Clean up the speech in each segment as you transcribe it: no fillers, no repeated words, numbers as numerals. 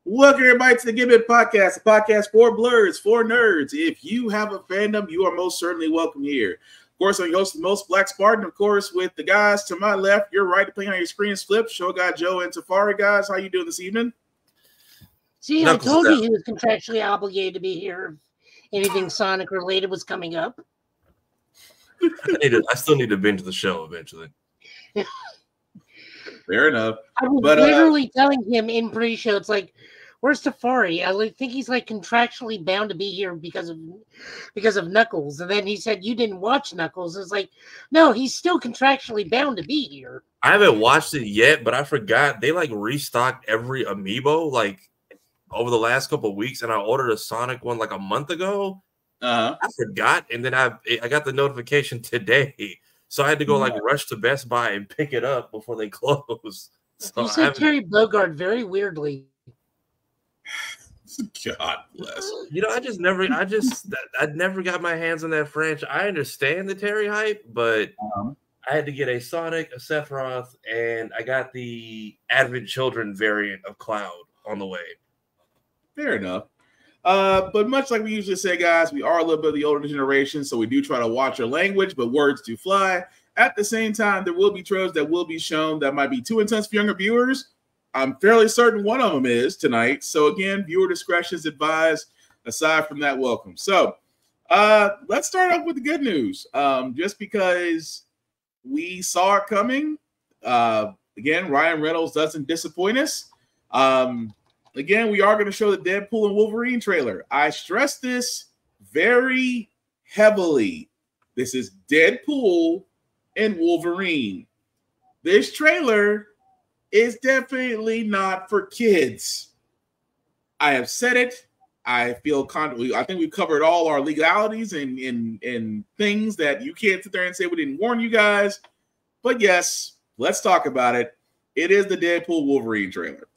Welcome everybody to the Give It Podcast, a podcast for blurs, for nerds. If you have a fandom, you are most certainly welcome here. Of course, I'm your host, the Most Black Spartan, of course, with the guys to my left, your right, depending on your screen is flipped. Show Guy Joe and Tafari, guys. How you doing this evening? See, I told you he was contractually obligated to be here if anything Sonic related was coming up. I still need to binge the show eventually. Fair enough. I was literally telling him in pre-show, it's like, where's Tafari? I think he's like contractually bound to be here because of Knuckles. And then he said, you didn't watch Knuckles. It's like, no, he's still contractually bound to be here. I haven't watched it yet, but I forgot they like restocked every amiibo like over the last couple of weeks, and I ordered a Sonic one like a month ago. I forgot, and then I got the notification today. So I had to go like rush to Best Buy and pick it up before they close. So you said Terry Bogard very weirdly. God bless. You know, I never got my hands on that franchise. I understand the Terry hype, but I had to get a Sonic, a Sephiroth, and I got the Advent Children variant of Cloud on the way. Fair enough. But much like we usually say, guys, we are a little bit of the older generation, so we do try to watch our language, but words do fly. At the same time, there will be trailers that will be shown that might be too intense for younger viewers. I'm fairly certain one of them is tonight. So again, viewer discretion is advised. Aside from that, welcome. So let's start off with the good news. Just because we saw it coming, again, Ryan Reynolds doesn't disappoint us. Again, we are going to show the Deadpool and Wolverine trailer. I stress this very heavily. This is Deadpool and Wolverine. This trailer is definitely not for kids. I have said it. I feel I think we've covered all our legalities and things that you can't sit there and say we didn't warn you guys. But yes, let's talk about it. It is the Deadpool Wolverine trailer.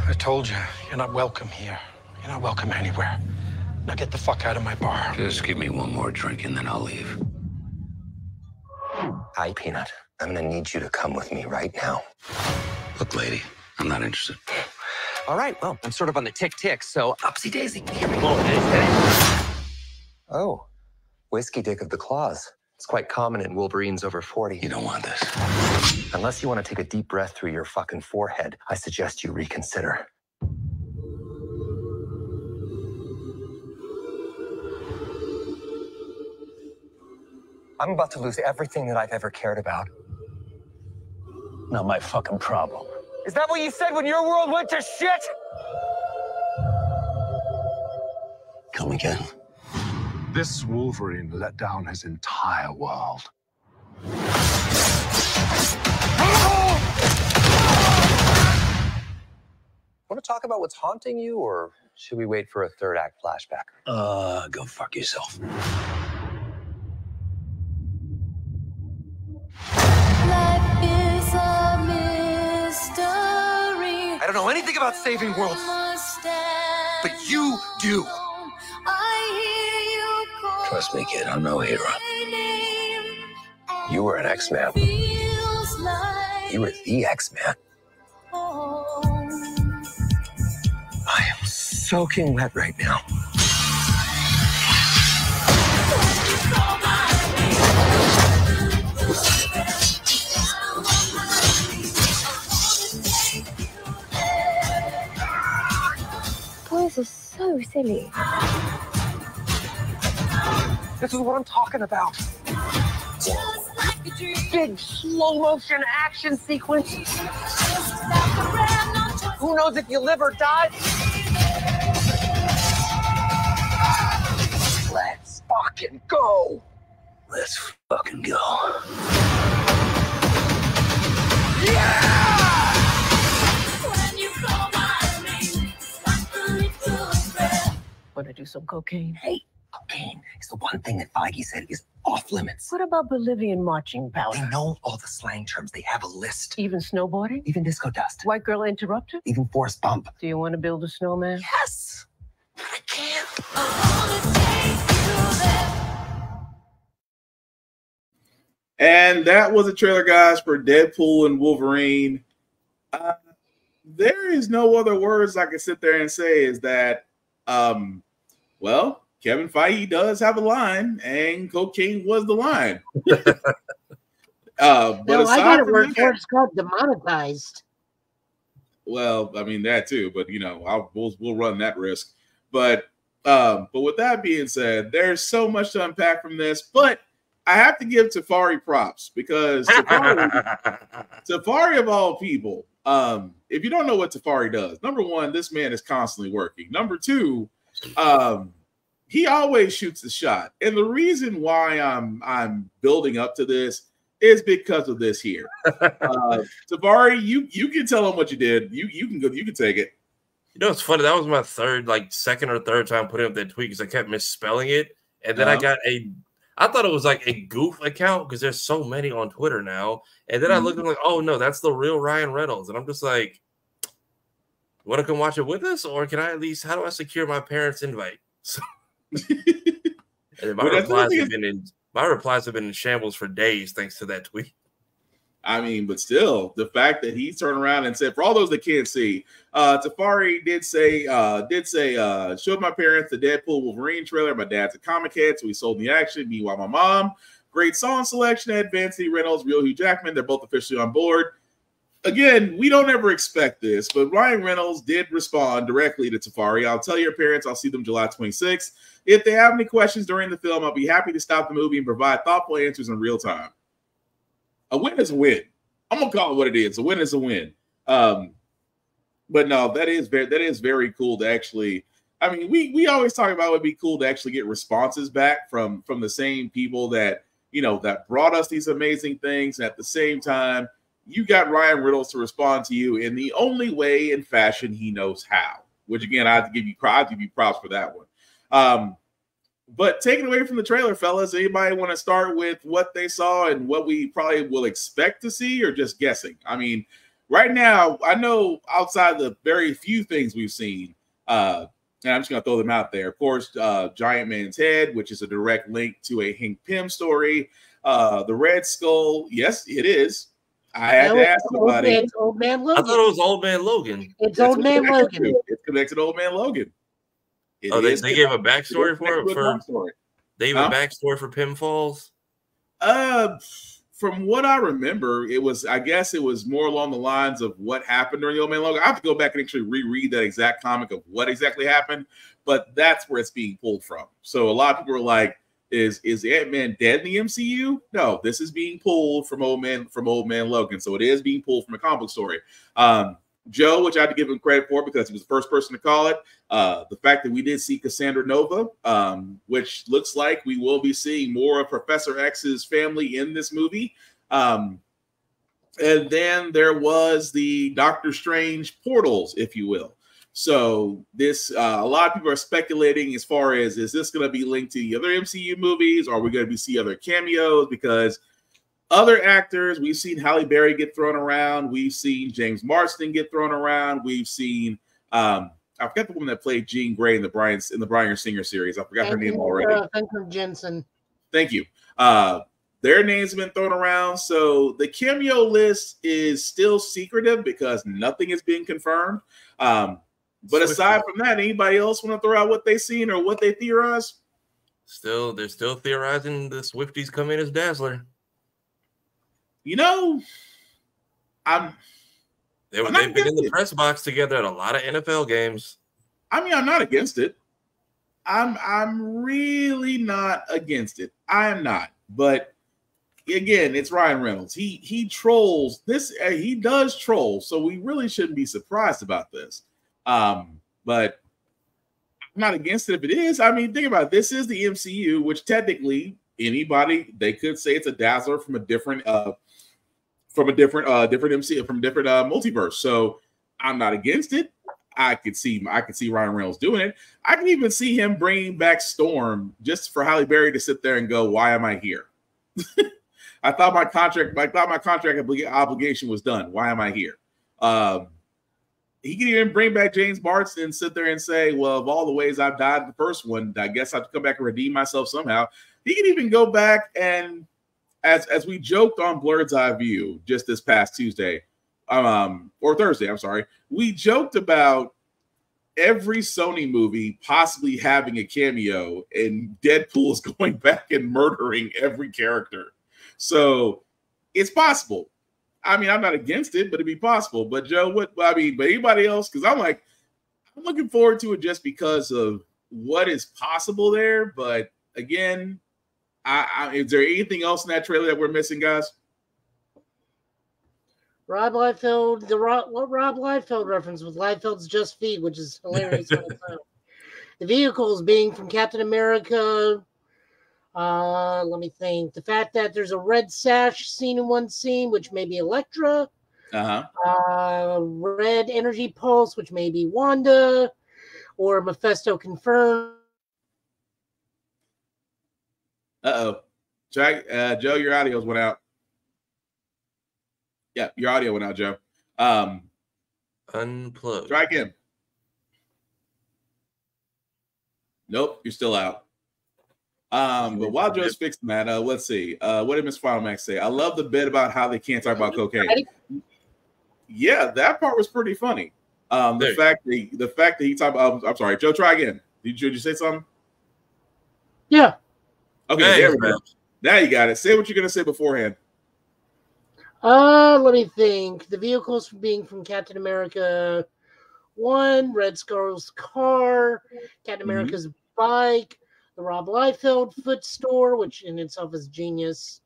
I told you, you're not welcome here. You're not welcome anywhere. Now get the fuck out of my bar. Just give me one more drink and then I'll leave. Hi, Peanut. I'm gonna need you to come with me right now. Look, lady, I'm not interested. All right, well, I'm sort of on the tick-tick, so upsy daisy. Here we go. Oh, whiskey dick of the claws. It's quite common in Wolverines over 40. You don't want this. Unless you want to take a deep breath through your fucking forehead, I suggest you reconsider. I'm about to lose everything that I've ever cared about. Not my fucking problem. Is that what you said when your world went to shit? Come again. This Wolverine let down his entire world. Want to talk about what's haunting you, or should we wait for a third act flashback? Go fuck yourself. Life is a mystery. I don't know anything about saving worlds, but you do. Trust me, kid, I'm no hero. You were an X-Man. You were the X-Man. I am soaking wet right now. Boys are so silly. This is what I'm talking about. Big slow motion action sequence. Who knows if you live or die? Let's fucking go. Let's fucking go. Want to do some cocaine? Hey, cocaine is the one thing that Feige said is off limits. What about Bolivian marching powder? They know all the slang terms. They have a list. Even snowboarding? Even disco dust. White girl interrupter? Even force bump. Do you want to build a snowman? Yes! I can't. And that was a trailer, guys, for Deadpool and Wolverine. There is no other words I can sit there and say is that, well, Kevin Feige does have a line, and cocaine was the line. But no, I got a word for it. It's called demonetized. Well, I mean that too, but you know, we'll run that risk. But with that being said, there's so much to unpack from this. But I have to give Tafari props because Tafari of all people. If you don't know what Tafari does, number one, this man is constantly working. Number two, he always shoots the shot, and the reason why I'm building up to this is because of this here. Tafari, you can tell him what you did. You can go. You can take it. You know, it's funny. That was my second or third time putting up that tweet because I kept misspelling it, and then I thought it was like a goof account because there's so many on Twitter now, and then I looked and like, oh no, that's the real Ryan Reynolds, and I'm just like, you want to come watch it with us, or can I at least? How do I secure my parents' invite? So, and my replies have been in shambles for days thanks to that tweet. I mean, but still, the fact that he turned around and said, for all those that can't see, Tafari did say, showed my parents the Deadpool Wolverine trailer. My dad's a comic head, so he sold the action. Meanwhile, my mom, great song selection at Vance C. Reynolds, Real Hugh Jackman. They're both officially on board. Again, we don't ever expect this, but Ryan Reynolds did respond directly to Tafari. I'll tell your parents I'll see them July 26th. If they have any questions during the film, I'll be happy to stop the movie and provide thoughtful answers in real time. A win is a win. I'm gonna call it what it is. A win is a win. But no, that is very cool to actually. I mean, we always talk about it would be cool to actually get responses back from the same people that that brought us these amazing things. At the same time, you got Ryan Reynolds to respond to you in the only way and fashion he knows how. Which again, I have to give you props for that one. But taking away from the trailer, fellas, anybody want to start with what they saw and what we probably will expect to see, or just guessing? I mean, right now, I know outside the very few things we've seen, and I'm just going to throw them out there. Of course, Giant Man's Head, which is a direct link to a Hank Pym story. The Red Skull, yes, it is. I had to ask somebody. It's Old Man Logan. I thought it was Old Man Logan. It's Old Man Logan. It's connected to Old Man Logan. They gave a backstory for it. They gave a backstory for Pym Falls. From what I remember, I guess it was more along the lines of what happened during the Old Man Logan. I have to go back and actually reread that exact comic of what exactly happened, but that's where it's being pulled from. So a lot of people are like, "Is Ant-Man dead in the MCU?" No, this is being pulled from Old Man Logan. So it is being pulled from a comic book story. Joe, which I had to give him credit for because he was the first person to call it. The fact that we did see Cassandra Nova, which looks like we will be seeing more of Professor X's family in this movie. And then there was the Doctor Strange portals, if you will. So this, a lot of people are speculating as far as, is this going to be linked to the other MCU movies? Or are we going to see other cameos? Because other actors, we've seen Halle Berry get thrown around. We've seen James Marsden get thrown around. We've seen, I forgot the woman that played Jean Grey in the Bryan Singer series. I forgot her name already. Jensen. Thank you. Their names have been thrown around. So the cameo list is still secretive because nothing is being confirmed. But aside from that, anybody else want to throw out what they seen or what they theorize? They're still theorizing the Swifties come in as Dazzler. You know, they've been in the press box together at a lot of NFL games. I mean, I'm not against it. I'm really not against it. I am not. But again, it's Ryan Reynolds. He trolls this. He does troll, so we really shouldn't be surprised about this. But I'm not against it if it is. I mean, think about it. This is the MCU, which technically anybody, they could say it's a Dazzler from a different MCU, from a different multiverse. So I'm not against it. I could see Ryan Reynolds doing it. I can even see him bringing back Storm just for Halle Berry to sit there and go, "Why am I here?" I thought my contract obligation was done. Why am I here? He can even bring back James Marsden and sit there and say, "Well, of all the ways I've died in the first one, I guess I have to come back and redeem myself somehow." He can even go back and, as we joked on Blurred's Eye View just this past Tuesday, or Thursday, I'm sorry, we joked about every Sony movie possibly having a cameo and Deadpool's going back and murdering every character. So it's possible. I mean, I'm not against it, but it'd be possible. But Joe, but anybody else? Because I'm looking forward to it just because of what is possible there. But again, is there anything else in that trailer that we're missing, guys? Rob Liefeld, what Rob Liefeld reference with Liefeld's Just Feed, which is hilarious. The vehicles being from Captain America. Let me think. The fact that there's a red sash scene in one scene, which may be Elektra. Red energy pulse, which may be Wanda, or Mephisto confirmed. Joe, your audio's went out. Yeah, your audio went out, Joe. Unplugged. Try again. Nope, you're still out. But while Joe's fixing that, let's see. What did Miss Final Max say? I love the bit about how they can't talk about cocaine. Yeah, that part was pretty funny. The fact that he talked about. I'm sorry, Joe. Try again. Did you say something? Yeah. Okay, there we go. Now you got it. Say what you're gonna say beforehand. Let me think. The vehicles being from Captain America 1, Red Skull's car, Captain America's bike, the Rob Liefeld foot store, which in itself is genius.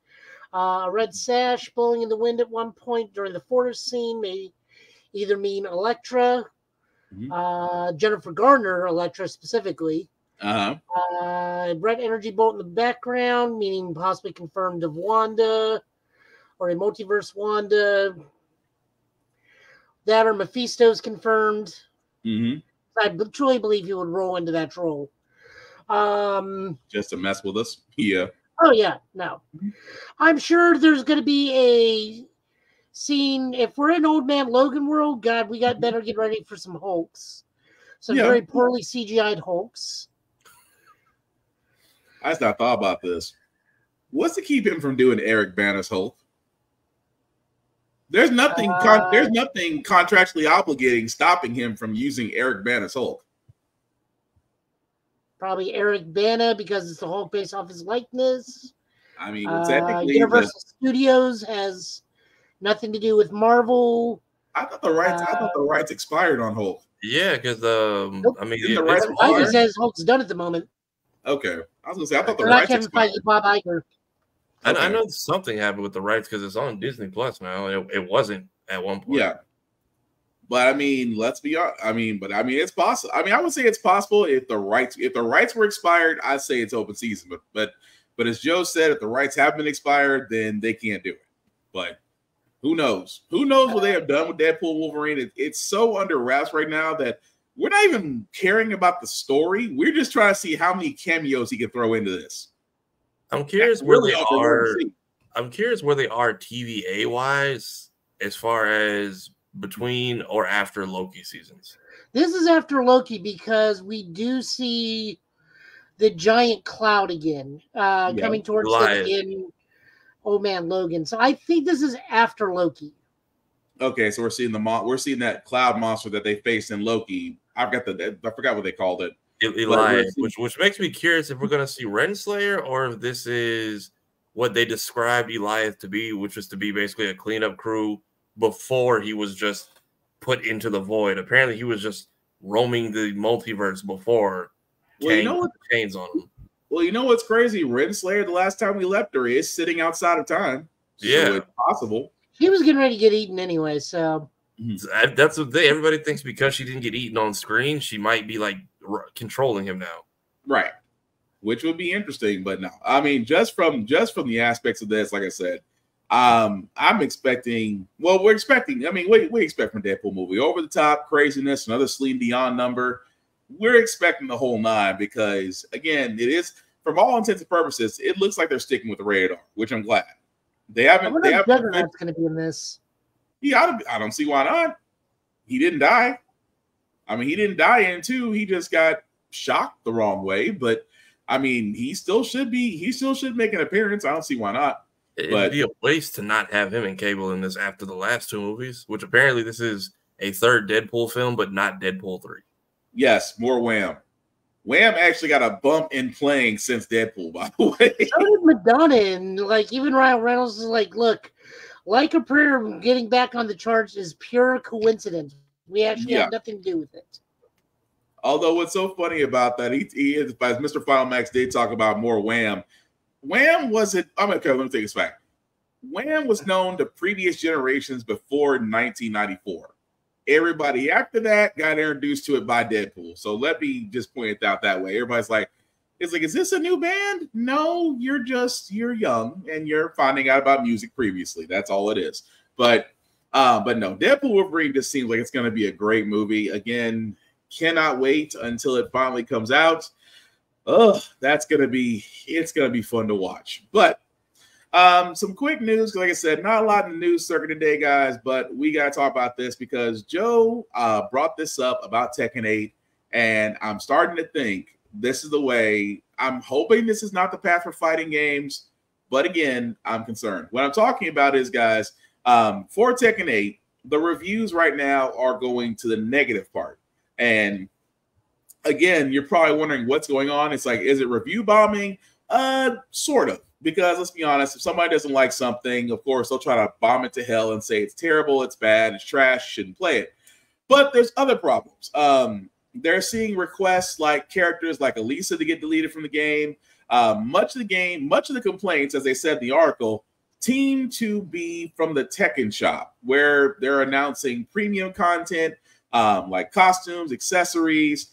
A red sash blowing in the wind at one point during the Fortress scene may either mean Elektra, Jennifer Garner, Elektra specifically. Red energy bolt in the background, meaning possibly confirmed of Wanda, or a multiverse Wanda. That or Mephisto's confirmed. I truly believe he would roll into that role. Just to mess with us? Yeah. Oh, yeah. No. I'm sure there's going to be a scene. If we're in Old Man Logan world, God, we got better get ready for some Hulks. Some very poorly CGI'd Hulks. I just not thought about this. What's to keep him from doing Eric Bana's Hulk? There's nothing. There's nothing contractually obligating stopping him from using Eric Bana's Hulk. Probably Eric Bana because it's the Hulk based off his likeness. I mean, technically, Universal Studios has nothing to do with Marvel. I thought the rights expired on Hulk. Yeah, because nope. I mean, it says Hulk's done at the moment. Okay, I was gonna say I thought the rights expired. Bob Iger. I know something happened with the rights because it's on Disney Plus now. It wasn't at one point. Yeah, but I mean, let's be honest. It's possible. I mean, I would say it's possible if the rights were expired. I'd say it's open season. But as Joe said, if the rights have been expired, then they can't do it. But who knows? Who knows what they have done with Deadpool Wolverine? It's so under wraps right now that we're not even caring about the story. We're just trying to see how many cameos he can throw into this. I'm curious where they are. I'm curious where they are TVA wise, as far as between or after Loki seasons. This is after Loki because we do see the giant cloud again coming towards them in Old Man Logan. So I think this is after Loki. Okay, so we're seeing that cloud monster that they faced in Loki. I forgot what they called it. Elias, which makes me curious if we're going to see Renslayer or if this is what they described Elias to be, which was to be basically a cleanup crew before he was just put into the void. Apparently, he was just roaming the multiverse before. Well, you know what? Chains on him. Well, you know what's crazy? Renslayer, the last time we left her, is sitting outside of time. Yeah, so it's possible. He was getting ready to get eaten anyway, so. That's what everybody thinks because she didn't get eaten on screen, she might be like controlling him now, right? Which would be interesting, but no. I mean, just from the aspects of this, like I said, I'm expecting. Well, we're expecting. I mean, we expect from Deadpool movie over the top craziness, another Celine Dion number. We're expecting the whole nine because, again, it is from all intents and purposes. It looks like they're sticking with the rated R, which I'm glad. They haven't. Juggernaut's going to be in this. Yeah, I don't see why not. He didn't die. I mean, he didn't die in 2. He just got shocked the wrong way. But I mean, he still should make an appearance. I don't see why not. It'd be a waste to not have him and Cable in this after the last two movies, which apparently this is a third Deadpool film, but not Deadpool 3. Yes, more Wham. Wham actually got a bump in playing since Deadpool, by the way. So did Madonna, and like even Ryan Reynolds is like, look, Like a Prayer getting back on the charts is pure coincidence. We actually have nothing to do with it. Although what's so funny about that, he is, as Mr. Final Max did talk about more Wham. Wham wasn't, okay, let me take this back. Wham was known to previous generations before 1994. Everybody after that got introduced to it by Deadpool. So let me just point it out that way. Everybody's like, is this a new band? No, you're young and you're finding out about music previously. That's all it is. But no, Deadpool Wolverine just seems like it's going to be a great movie. Again, cannot wait until it finally comes out. It's going to be fun to watch. But some quick news, like I said, not a lot in the news circuit today, guys, but we got to talk about this because Joe brought this up about Tekken 8, and I'm starting to think this is the way. I'm hoping this is not the path for fighting games, but again, I'm concerned. What I'm talking about is, guys, for Tekken 8, the reviews right now are going to the negative part. And again, you're probably wondering what's going on. It's like, is it review bombing? Sort of. Because let's be honest, if somebody doesn't like something, of course, they'll try to bomb it to hell and say it's terrible, it's bad, it's trash, shouldn't play it. But there's other problems. They're seeing requests like characters like Elisa to get deleted from the game. Much of the complaints, as they said in the article, seem to be from the Tekken shop, where they're announcing premium content like costumes, accessories,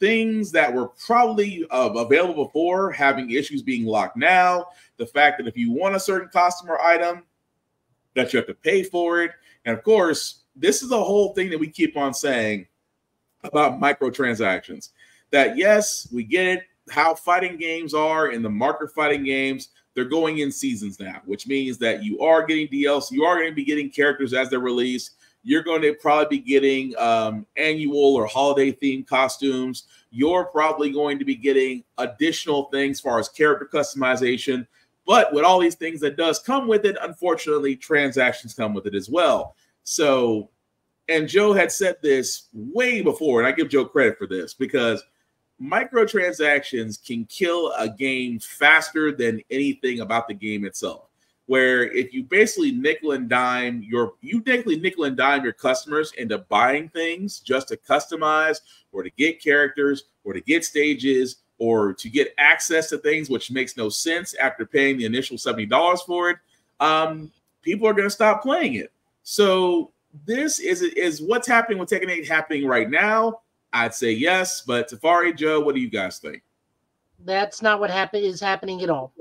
things that were probably available before, having issues being locked now. The fact that if you want a certain costume or item, that you have to pay for it. And of course, this is the whole thing that we keep on saying about microtransactions. That yes, we get it, how fighting games are in the market fighting games. They're going in seasons now, which means that you are getting DLC, you are going to be getting characters as they're released. You're going to probably be getting annual or holiday themed costumes. You're probably going to be getting additional things as far as character customization. But with all these things that does come with it, unfortunately, transactions come with it as well. So, and Joe had said this way before, and I give Joe credit for this, because microtransactions can kill a game faster than anything about the game itself. Where if you basically nickel and dime your customers into buying things just to customize or to get characters or to get stages or to get access to things, which makes no sense after paying the initial $70 for it, people are going to stop playing it. So this is what's happening with Tekken 8 happening right now. I'd say yes, but Tafari, Joe, what do you guys think? That's not what is happening at all.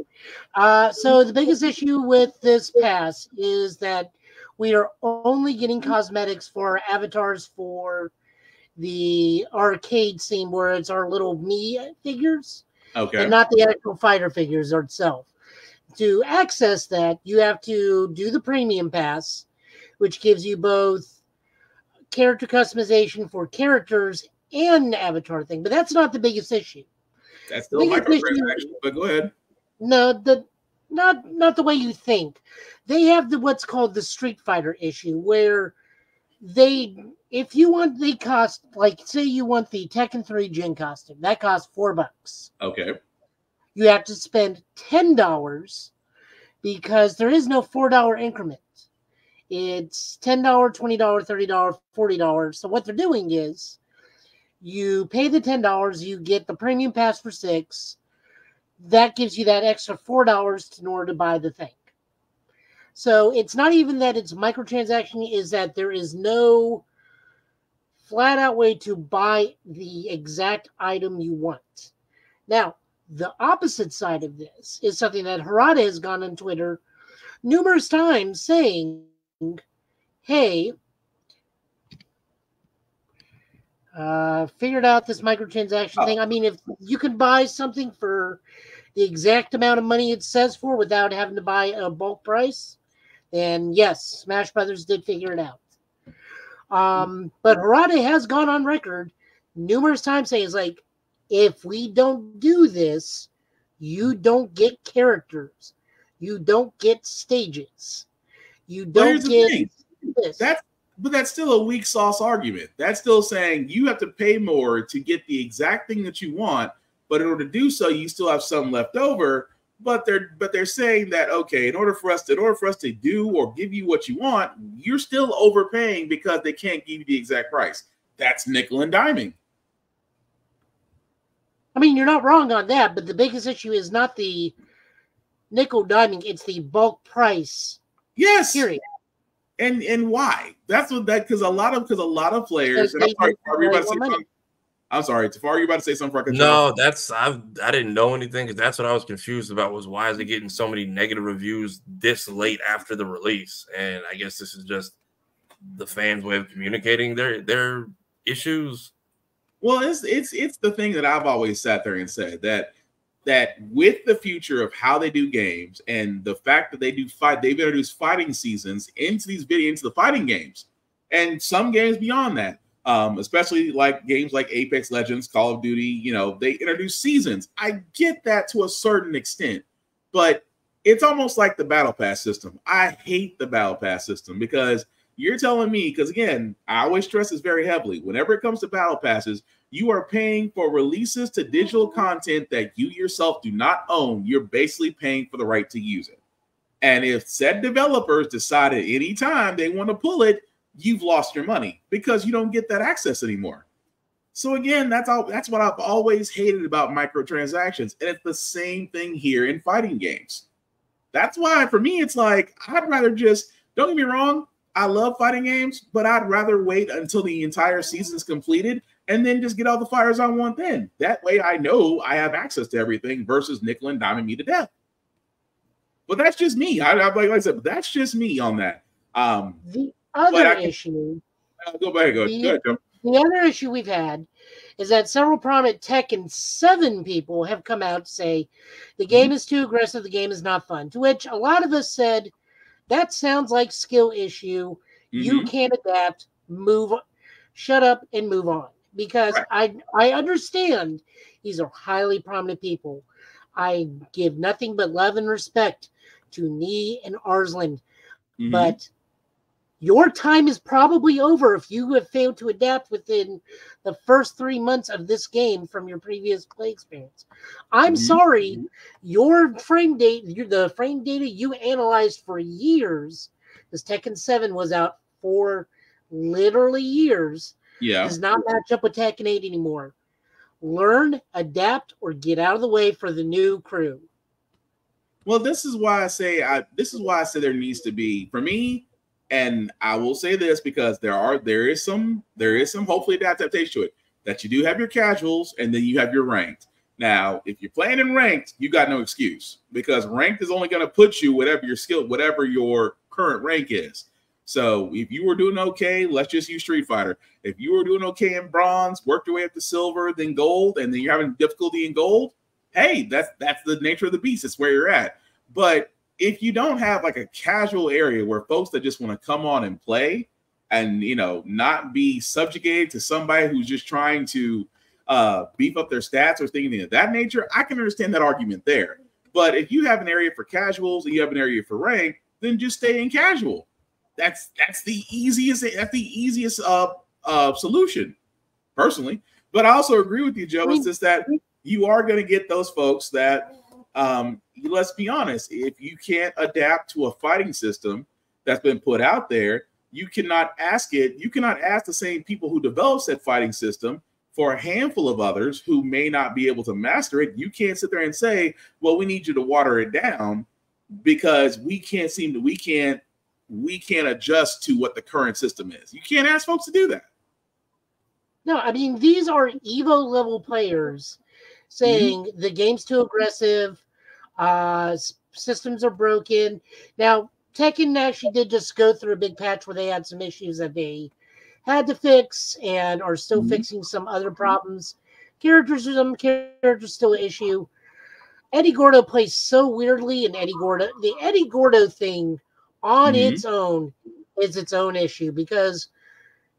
So the biggest issue with this pass is that we are only getting cosmetics for avatars for the arcade scene, where it's our little me figures, okay, and not the actual fighter figures itself. To access that, you have to do the premium pass, which gives you both character customization for characters and avatar thing. But that's not the biggest issue. That's still microtransaction, but go ahead. No, not the way you think. They have what's called the Street Fighter issue, where they cost, like, say you want the Tekken 3 Jin costume, that costs $4. Okay. You have to spend $10 because there is no $4 increment. It's $10, $20, $30, $40. So what they're doing is, you pay the $10, you get the premium pass for $6. That gives you that extra $4 in order to buy the thing. So it's not even that it's microtransaction, is that there is no flat out way to buy the exact item you want. Now, the opposite side of this is something that Harada has gone on Twitter numerous times saying, hey, figured out this microtransaction thing. I mean, if you can buy something for the exact amount of money it says for without having to buy a bulk price, then yes, Smash Brothers did figure it out. But Harada has gone on record numerous times saying, like, if we don't do this, you don't get characters. You don't get stages. You But don't here's the get thing. this. But that's still a weak sauce argument. That's still saying you have to pay more to get the exact thing that you want, but in order to do so, you still have some left over. But they're saying that, okay, in order for us to do or give you what you want, you're still overpaying because they can't give you the exact price. That's nickel and diming. I mean, you're not wrong on that, but the biggest issue is not the nickel diming; it's the bulk price. Yes. Period. And why? That's what that because a lot of players. And I'm sorry, Tafari, you about to say something? No, I didn't know anything because that's what I was confused about. Was why is it getting so many negative reviews this late after the release? And I guess this is just the fans' way of communicating their issues. Well, it's the thing that I've always sat there and said that with the future of how they do games and the fact that they've introduced fighting seasons into the fighting games and some games beyond that, especially like games like Apex Legends, Call of Duty, they introduce seasons. I get that to a certain extent, but it's almost like the Battle Pass system. I hate the Battle Pass system because you're telling me, because again, I always stress this very heavily, whenever it comes to Battle Passes, you are paying for releases to digital content that you yourself do not own. You're basically paying for the right to use it. And if said developers decide at any time they want to pull it, you've lost your money because you don't get that access anymore. So again, that's what I've always hated about microtransactions. And it's the same thing here in fighting games. That's why for me, it's like, I'd rather just, don't get me wrong, I love fighting games, but I'd rather wait until the entire season's completed and then just get all the fires I want then. That way I know I have access to everything versus nickel and diming me to death. But that's just me. Like I said, that's just me on that. The other issue. Go ahead, Jim. The other issue we've had is that several prominent Tekken 7 people have come out to say the game is too aggressive, the game is not fun. To which a lot of us said, that sounds like skill issue. You can't adapt, shut up and move on. Because I understand these are highly prominent people. I give nothing but love and respect to Nee and Arslan. But your time is probably over if you have failed to adapt within the first 3 months of this game from your previous play experience. I'm sorry, your frame data, the frame data you analyzed for years, because Tekken 7 was out for literally years, does not match up with Tekken 8 anymore. Learn, adapt, or get out of the way for the new crew. Well, this is why I say there needs to be, for me, and I will say this because there is some hopefully adaptation to it, that you do have your casuals and then you have your ranked. Now, if you're playing in ranked, you got no excuse because ranked is only going to put you whatever your current rank is. So if you were doing okay, let's just use Street Fighter. If you were doing okay in bronze, worked your way up to silver, then gold, and then you're having difficulty in gold, hey, that's the nature of the beast. It's where you're at. But if you don't have like a casual area where folks that just want to come on and play and, not be subjugated to somebody who's just trying to beef up their stats or things of that nature, I can understand that argument there. But if you have an area for casuals and you have an area for rank, then just stay in casual. That's the easiest solution, personally. But I also agree with you, Joe. It's just that you are going to get those folks that, let's be honest, if you can't adapt to a fighting system that's been put out there, you cannot ask the same people who develop that fighting system for a handful of others who may not be able to master it. You can't sit there and say, well, we need you to water it down because we can't adjust to what the current system is. You can't ask folks to do that. No, I mean, these are Evo level players saying the game's too aggressive, systems are broken. Now, Tekken actually did just go through a big patch where they had some issues that they had to fix and are still fixing some other problems. Some characters still an issue. Eddie Gordo plays so weirdly, and the Eddie Gordo thing on its own is its own issue, because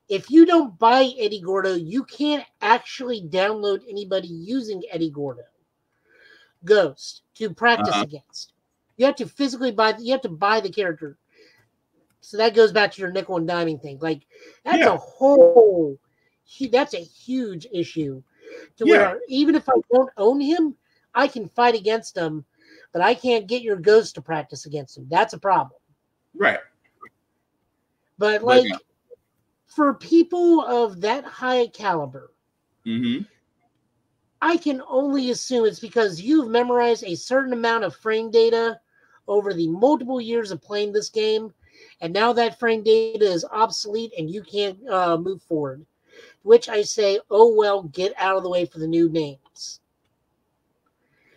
if you don't buy Eddie Gordo, you can't actually download anybody using Eddie Gordo Ghost to practice against. You have to physically buy. You have to buy the character. So that goes back to your nickel and diming thing. Like that's a whole. That's a huge issue. To where even if I don't own him, I can fight against him, but I can't get your ghost to practice against him. That's a problem. Right. But like for people of that high caliber, I can only assume it's because you've memorized a certain amount of frame data over the multiple years of playing this game, and now that frame data is obsolete and you can't move forward. Which I say, oh well, get out of the way for the new names.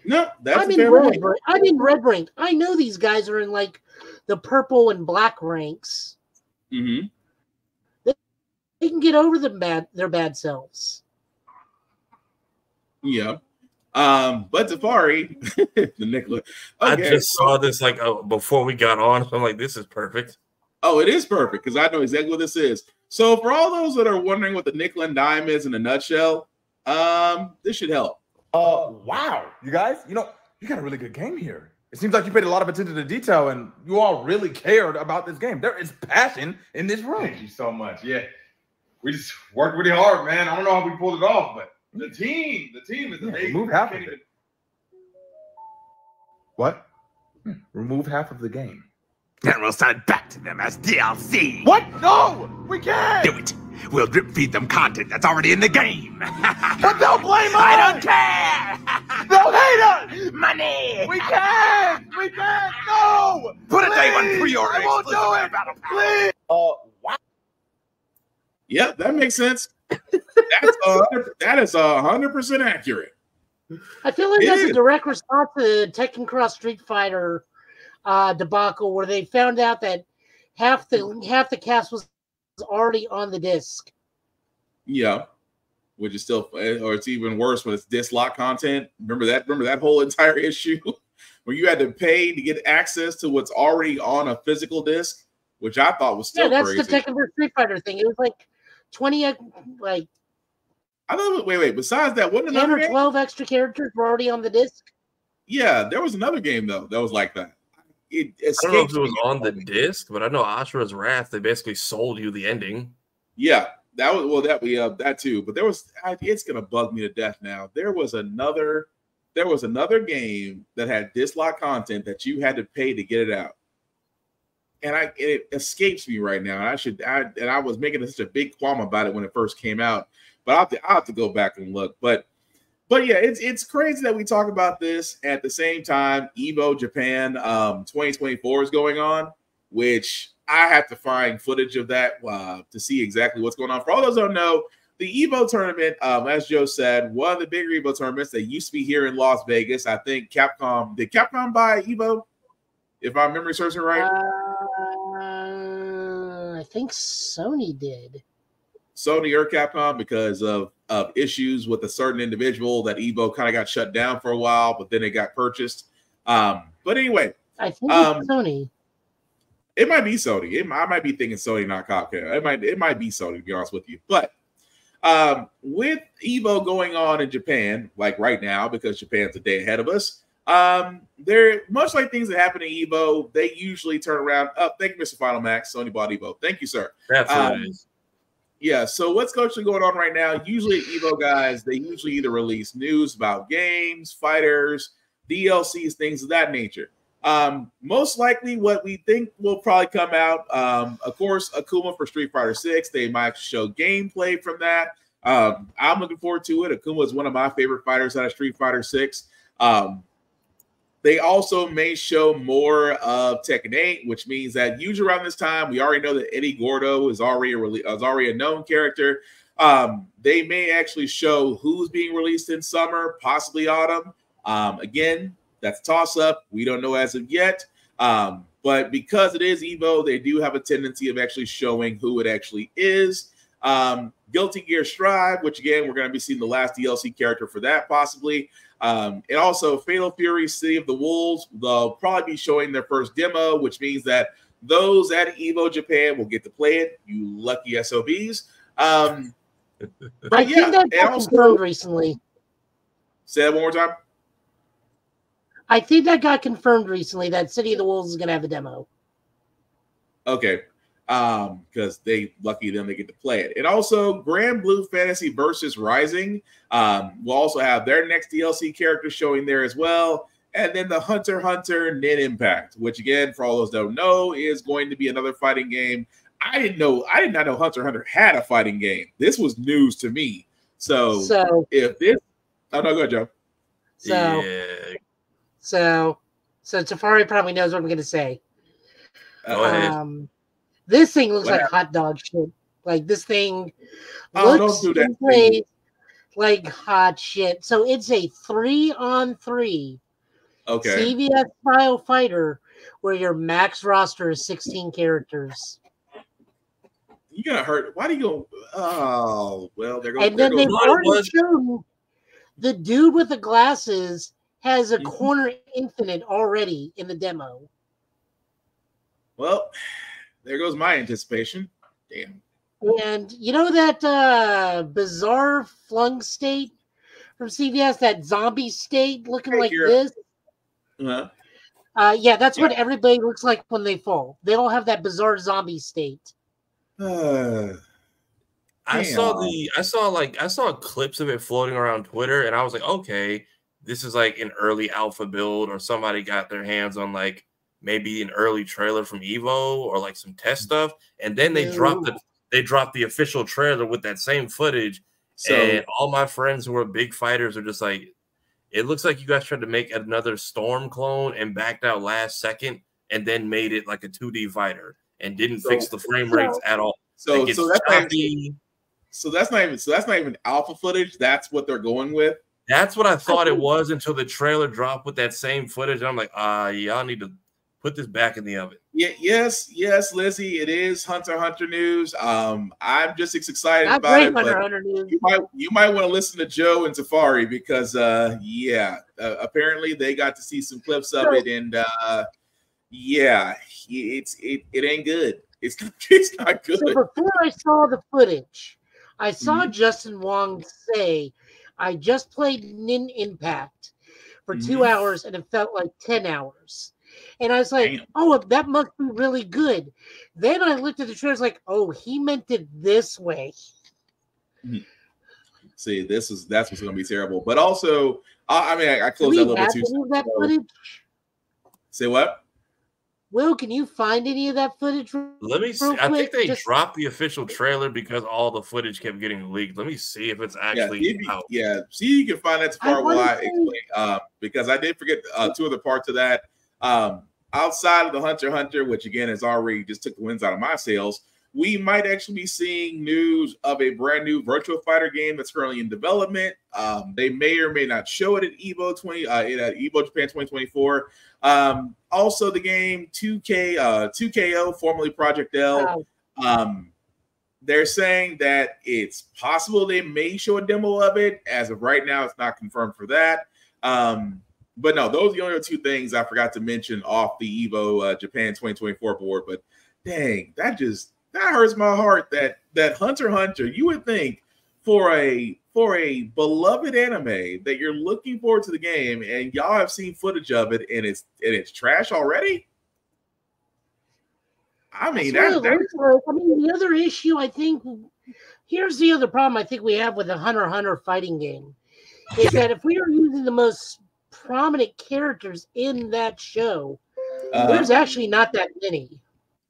No, that's I'm in red rank. I know these guys are in like the purple and black ranks. They can get over their bad selves. Yeah. But Tafari, the Nicholas. I just saw this like before we got on. So I'm like, this is perfect. Oh, it is perfect because I know exactly what this is. So for all those that are wondering what the nickel and dime is in a nutshell, this should help. Wow, you guys, you got a really good game here. It seems like you paid a lot of attention to detail and you all really cared about this game. There is passion in this room. Thank you so much. Yeah, we just worked really hard, man. I don't know how we pulled it off, but the team is amazing. Remove half of it. What? Remove half of the game. And we'll sell it back to them as DLC. What? No! We can't! Do it. We'll drip feed them content that's already in the game. But they'll blame us! I don't care! They'll hate us! Money! We can't! We can't! No! Put a day one pre-order. I won't do it! Please! What? Yep, that makes sense. That is 100% accurate. I feel like that's a direct response to the Tekken Cross Street Fighter debacle, where they found out that half the cast was already on the disc. Yeah, which is still, or it's even worse when it's disc lock content. Remember that whole entire issue where you had to pay to get access to what's already on a physical disc, which I thought was still that's crazy. the Tekken Street Fighter thing. It was like 20, like. I thought. Wait. Besides that, wasn't 10 another or 12 extra characters were already on the disc. Yeah, there was another game though that was like that. I don't know if it was on the disc, but I know Ashura's Wrath. They basically sold you the ending. Yeah, that was that too. But it's gonna bug me to death now. There was another game that had disc lock content that you had to pay to get it out, and it escapes me right now. I was making such a big qualm about it when it first came out, but I'll have to go back and look. But yeah, it's crazy that we talk about this at the same time Evo Japan 2024 is going on, which I have to find footage of that to see exactly what's going on. For all those who don't know, the Evo tournament, as Joe said, one of the bigger Evo tournaments that used to be here in Las Vegas. I think did Capcom buy Evo? If my memory serves me right. I think Sony did. Sony or Capcom, because of issues with a certain individual, that Evo kind of got shut down for a while, but then it got purchased. But anyway, I think it's Sony. It might be Sony. I might be thinking Sony, not Capcom. It might be Sony, to be honest with you. But with Evo going on in Japan, like right now, because Japan's a day ahead of us, they're much like things that happen in Evo. They usually turn around. Thank you, Mr. Final Max. Sony bought Evo. Thank you, sir. That's what it is. Yeah, so what's actually going on right now? Usually Evo guys, they usually either release news about games, fighters, DLCs, things of that nature. Most likely what we think will probably come out, of course, Akuma for Street Fighter 6. They might show gameplay from that. I'm looking forward to it. Akuma is one of my favorite fighters out of Street Fighter 6. They also may show more of Tekken 8, which means that usually around this time, we already know that Eddie Gordo is already a known character. They may actually show who's being released in summer, possibly autumn. Again, that's a toss-up. We don't know as of yet. But because it is Evo, they do have a tendency of actually showing who it actually is. Guilty Gear Strive, which again, we're going to be seeing the last DLC character for that possibly. And also Fatal Fury, City of the Wolves, they'll probably be showing their first demo, which means that those at Evo Japan will get to play it, you lucky SOBs. I think that got confirmed recently. Say that one more time. I think that got confirmed recently that City of the Wolves is going to have a demo. Okay. Because lucky them, they get to play it. And also, Grand Blue Fantasy versus Rising will also have their next DLC character showing there as well. And then the Hunter x Hunter Nin Impact, which again, for all those that don't know, is going to be another fighting game. I did not know Hunter x Hunter had a fighting game. This was news to me. So if this, oh no, go ahead, Joe. So Tafari probably knows what I'm going to say. Go ahead. This thing looks like hot dog shit. Like this thing looks don't do that like hot shit. So it's a 3-on-3 CVS style fighter where your max roster is 16 characters. You gotta hurt. Why do you go? Oh, well, they're going. And then they've already shown the dude with the glasses has a corner infinite already in the demo. Well, there goes my anticipation. Damn. And you know that bizarre flung state from CVS, that zombie state looking like this? Yeah, that's what everybody looks like when they fall. They all have that bizarre zombie state. I saw clips of it floating around Twitter, and I was like, okay, this is like an early alpha build, or somebody got their hands on like maybe an early trailer from Evo or like some test stuff, and then they dropped the official trailer with that same footage. And all my friends who are big fighters are just like, it looks like you guys tried to make another Storm clone and backed out last second, and then made it like a 2D fighter and didn't fix the frame rates at all. So that's not even alpha footage. That's what they're going with. That's what I thought it was until the trailer dropped with that same footage. And I'm like, y'all need to put this back in the oven. Yeah, yes, Lizzie. It is Hunter x Hunter news. I'm just excited about it. But you might want to listen to Joe and Tafari because apparently they got to see some clips of it, and it ain't good. It's not good. So before I saw the footage, I saw Justin Wong say, I just played Nin Impact for 2 hours and it felt like 10 hours. And I was like, oh, that must be really good. Then I looked at the trailer, like, oh, he meant it this way. See, that's what's going to be terrible. But also, I closed that a little bit too soon. That footage? Say what? Will, can you find any of that footage? Let me see. I think they dropped the official trailer because all the footage kept getting leaked. Let me see if it's actually out. Yeah, see, you can find that part while I explain. Because I did forget two other parts of that. Outside of the Hunter x Hunter, which again has already just took the winds out of my sails, we might actually be seeing news of a brand new Virtua Fighter game that's currently in development. They may or may not show it at Evo Japan 2024. Also, the game 2KO, formerly Project L. They're saying that it's possible they may show a demo of it. As of right now, it's not confirmed for that. But no, those are the only two things I forgot to mention off the Evo Japan 2024 board. But dang, that hurts my heart that Hunter x Hunter, you would think for a beloved anime that you're looking forward to the game and y'all have seen footage of it and it's trash already. The other issue, I think, here's the other problem I think we have with the Hunter x Hunter fighting game is that if we are using the most prominent characters in that show, there's actually not that many.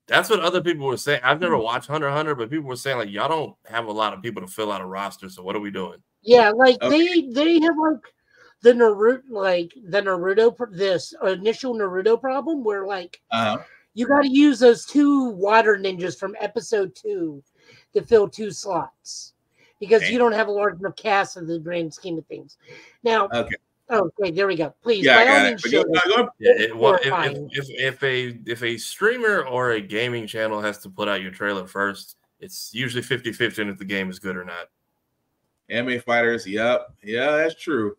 That's what other people were saying. I've never watched Hunter x Hunter, but people were saying, like, y'all don't have a lot of people to fill out a roster, so what are we doing? Yeah, like they have like the Naruto, this initial Naruto problem where like you got to use those 2 water ninjas from episode 2 to fill 2 slots because you don't have a large enough cast in the grand scheme of things. Now, okay, there we go. Please, by all means, if a streamer or a gaming channel has to put out your trailer first, it's usually 50-50 if the game is good or not. Anime fighters, yeah, that's true.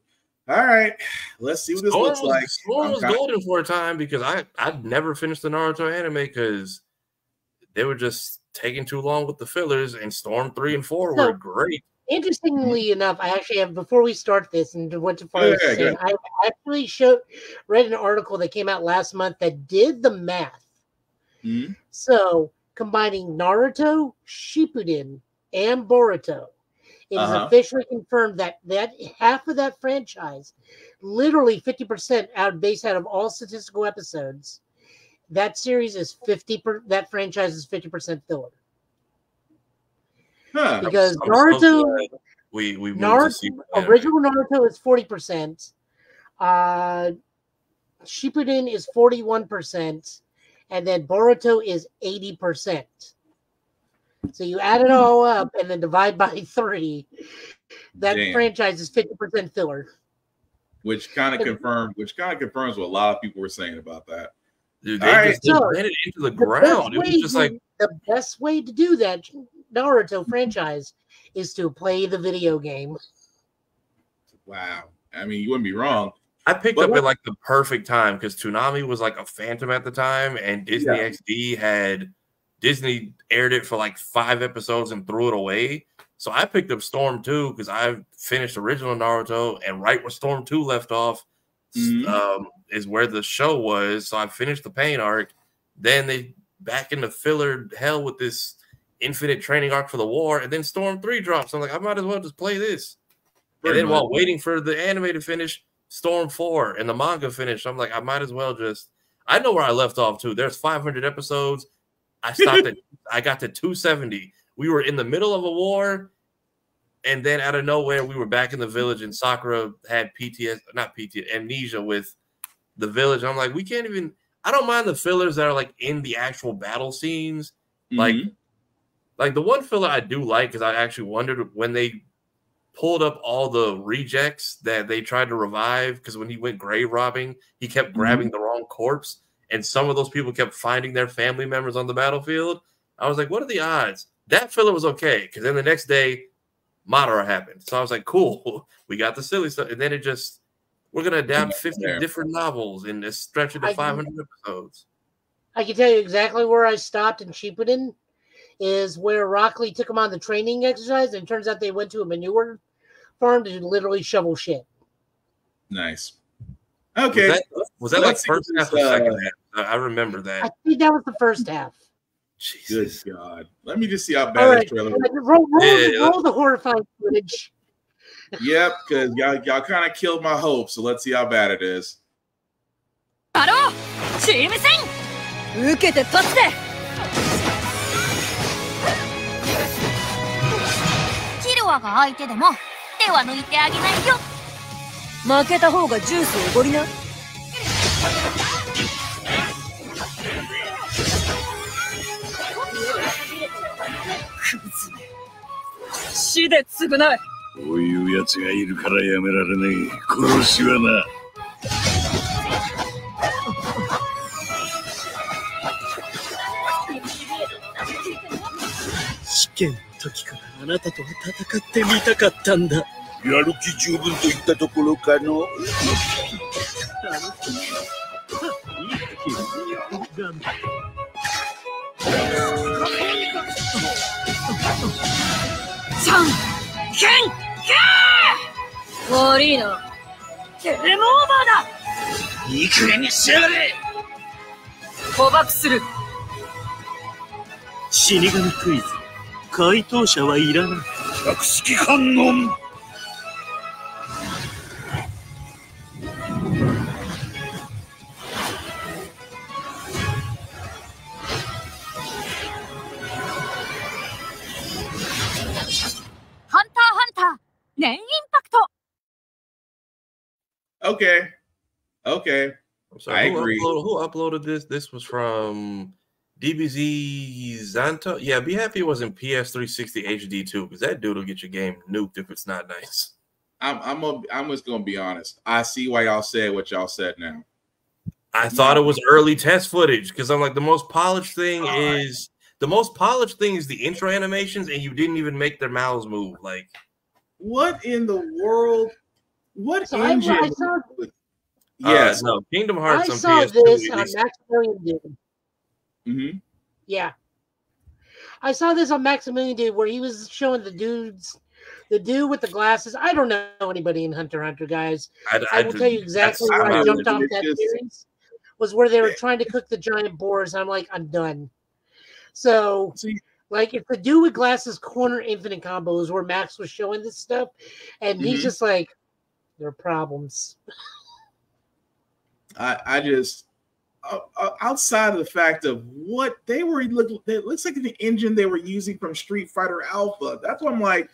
All right, let's see what this looks like. Storm was golden for a time because I'd never finished the Naruto anime because they were just taking too long with the fillers, and Storm 3 and 4 were great. Interestingly enough, I actually have, before we start this and went to far as saying, I actually read an article that came out last month that did the math. Mm-hmm. So combining Naruto, Shippuden, and Boruto, it is officially confirmed that half of that franchise, literally 50% based out of all statistical episodes, that series is that franchise is 50% filler. Huh. Because Naruto, original Naruto is 40%. Shippuden is 41%, and then Boruto is 80%. So you add it all up and then divide by 3. That franchise is 50% filler. Which kind of confirms what a lot of people were saying about that. Dude, they just ran it into the ground. It was just like the best way to do that Naruto franchise is to play the video game. Wow. I mean, you wouldn't be wrong. I picked up at like the perfect time because Toonami was like a phantom at the time, and Disney XD Disney aired it for like 5 episodes and threw it away. So I picked up Storm 2 because I finished original Naruto, and right where Storm 2 left off is where the show was. So I finished the Pain arc. Then they back into filler hell with this infinite training arc for the war, and then Storm 3 drops. I'm like, I might as well just play this. And then while waiting for the anime to finish, Storm 4 and the manga finished. I'm like, I might as well just. I know where I left off too. There's 500 episodes. I stopped at. I got to 270. We were in the middle of a war, and then out of nowhere, we were back in the village, and Sakura had amnesia with the village. I'm like, we can't even. I don't mind the fillers that are like in the actual battle scenes, like the one filler I do like because I actually wondered when they pulled up all the rejects that they tried to revive, because when he went grave robbing, he kept grabbing the wrong corpse, and some of those people kept finding their family members on the battlefield. I was like, what are the odds? That filler was okay, because then the next day, Madara happened. So I was like, cool, we got the silly stuff. And then it just, we're going to adapt 50 different novels and stretch it to 500 episodes. I can tell you exactly where I stopped in Shippuden is where Rock Lee took him on the training exercise, and it turns out they went to a manure farm to literally shovel shit. Nice. Okay. Was that like first half or second half? I remember that. I think that was the first half. Jesus. Good God. Let me just see how bad this trailer is. Roll the horrifying footage. Yep, because y'all kind of killed my hope, so let's see how bad it is. Okay. I agree. Who uploaded this? This was from DBZ Zanto. Yeah, be happy it wasn't PS360 HD too, because that dude will get your game nuked if it's not nice. I'm just gonna be honest. I see why y'all said what y'all said now. I thought it was early test footage because I'm like, the most polished thing is the intro animations, and you didn't even make their mouths move. Like, what in the world? What engine? Yes, no, Kingdom Hearts. I saw this on Maximilian Dude. Yeah, I saw this on Maximilian Dude where he was showing the dudes the dude with the glasses. I don't know anybody in Hunter x Hunter, guys. I will tell you exactly where I jumped off that series. Was where they were trying to cook the giant boars. I'm like, I'm done. So, like, if the dude with glasses corner infinite combos where Max was showing this stuff, and he's just like, there are problems. I just outside of the fact of what they were looking, it looks like the engine they were using from Street Fighter Alpha. That's what I'm like.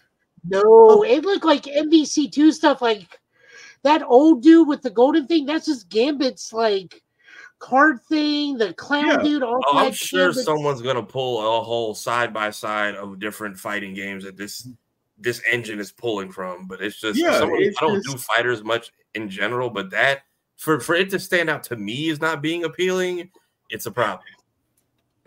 No, it looked like MVC2 stuff. Like that old dude with the golden thing. That's just Gambit's like card thing. The clown dude. I'm sure someone's gonna pull a whole side by side of different fighting games that this engine is pulling from. But it's just I don't do fighters much in general, but that. For it to stand out to me as not being appealing, it's a problem.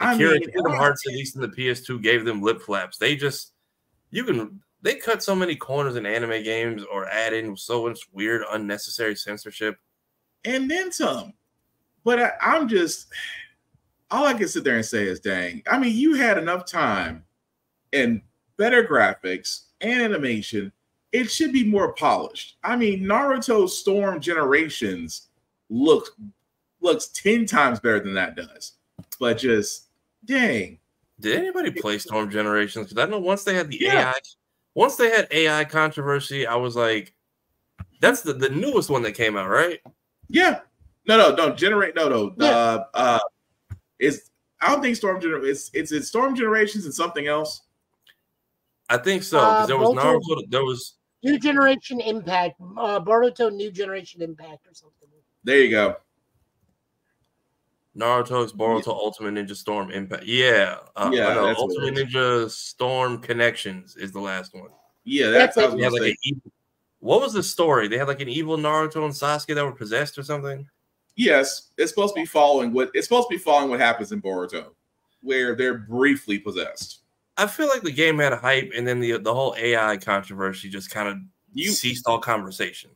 Kingdom Hearts, at least in the PS2, gave them lip flaps. They cut so many corners in anime games or add in so much weird, unnecessary censorship. And then some. But I'm just, all I can sit there and say is, dang. I mean, you had enough time and better graphics and animation. It should be more polished. I mean, Naruto Storm Generations looks 10 times better than that does. But just, dang. Did anybody play Storm Generations? Because I know once they had the AI controversy, I was like, that's the newest one that came out, right? Yeah. No. Yeah. I don't think Storm Generations. It's Storm Generations and something else. I think so. Because there was Naruto. There was. New Generation Impact, Boruto New Generation Impact or something. There you go. Naruto's Boruto Ultimate Ninja Storm Impact. Yeah. Ultimate Ninja Storm Connections is the last one. Yeah, that's what what was the story? They had like an evil Naruto and Sasuke that were possessed or something? Yes, it's supposed to be following what happens in Boruto, where they're briefly possessed. I feel like the game had a hype, and then the whole AI controversy just kind of ceased all conversation.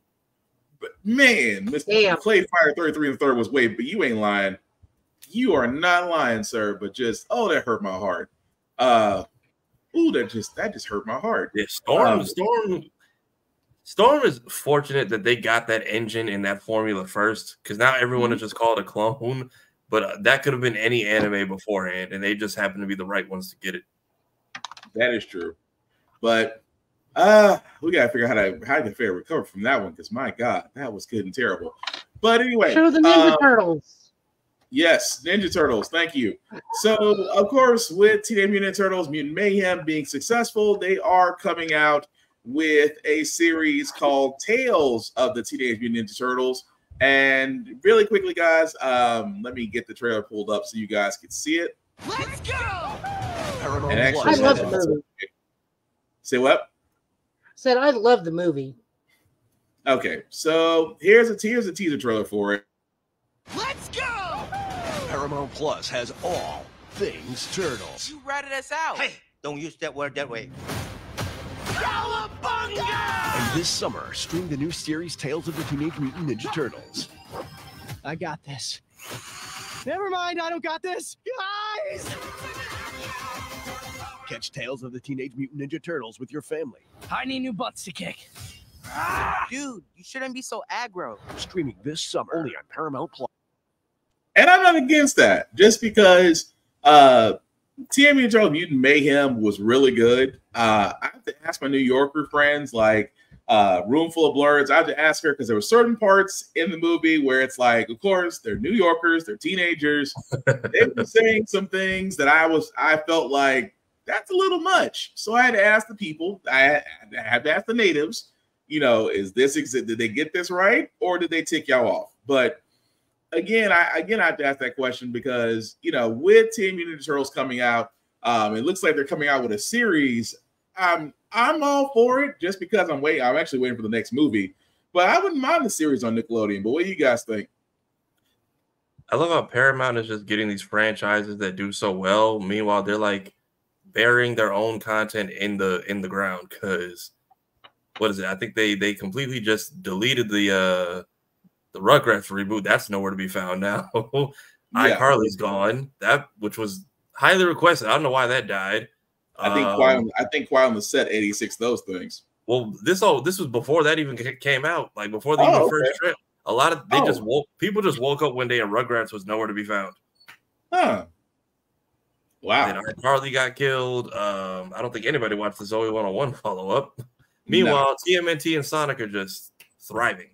But man, Mr. Play Fire 33 and the third was way, but you ain't lying. You are not lying, sir. But just that hurt my heart. That just hurt my heart. Yeah, Storm is fortunate that they got that engine and that formula first, because now everyone is just called a clone. But that could have been any anime beforehand, and they just happen to be the right ones to get it. That is true, but we gotta figure out how to recover from that one, because my God, that was good and terrible. But anyway, show the Ninja Turtles. Yes, Ninja Turtles. Thank you. So, of course, with Teenage Mutant Ninja Turtles: Mutant Mayhem being successful, they are coming out with a series called Tales of the Teenage Mutant Ninja Turtles. And really quickly, guys, let me get the trailer pulled up so you guys can see it. Let's go! I love the movie. Say what? Said I love the movie. Okay, so here's a teaser trailer for it. Let's go! Paramount Plus has all things turtles. You ratted us out. Hey, don't use that word that way. Cowabunga! And this summer, stream the new series Tales of the Teenage Mutant Ninja Turtles. I got this. Never mind, I don't got this. Guys! Catch Tales of the Teenage Mutant Ninja Turtles with your family. I need new butts to kick. Dude, you shouldn't be so aggro. Streaming this summer only on Paramount Plus. And I'm not against that, just because Teenage Mutant Turtles Mutant Mayhem was really good. I have to ask my New Yorker friends, like Room Full of Blurs. I have to ask her, because there were certain parts in the movie where it's like, of course, they're New Yorkers, they're teenagers. They were saying some things that I felt like that's a little much. So I had to ask the people. I had to ask the natives. Is this did they get this right, or did they tick y'all off? But again, I have to ask that question because with Teenage Mutant Ninja Turtles coming out, it looks like they're coming out with a series. I'm all for it, just because I'm actually waiting for the next movie. But I wouldn't mind the series on Nickelodeon. But what do you guys think? I love how Paramount is just getting these franchises that do so well. Meanwhile, they're like burying their own content in the ground. Because what is it? I think they completely just deleted the Rugrats reboot. That's nowhere to be found now. iCarly's gone. Which was highly requested. I don't know why that died. I think Quiet on the Set 86 those things. Well, this was before that even came out. Like before the first trip. A lot of people just woke up one day and Rugrats was nowhere to be found. Huh. Wow. Then Carly got killed. I don't think anybody watched the Zoe 101 follow-up. Meanwhile, TMNT and Sonic are just thriving.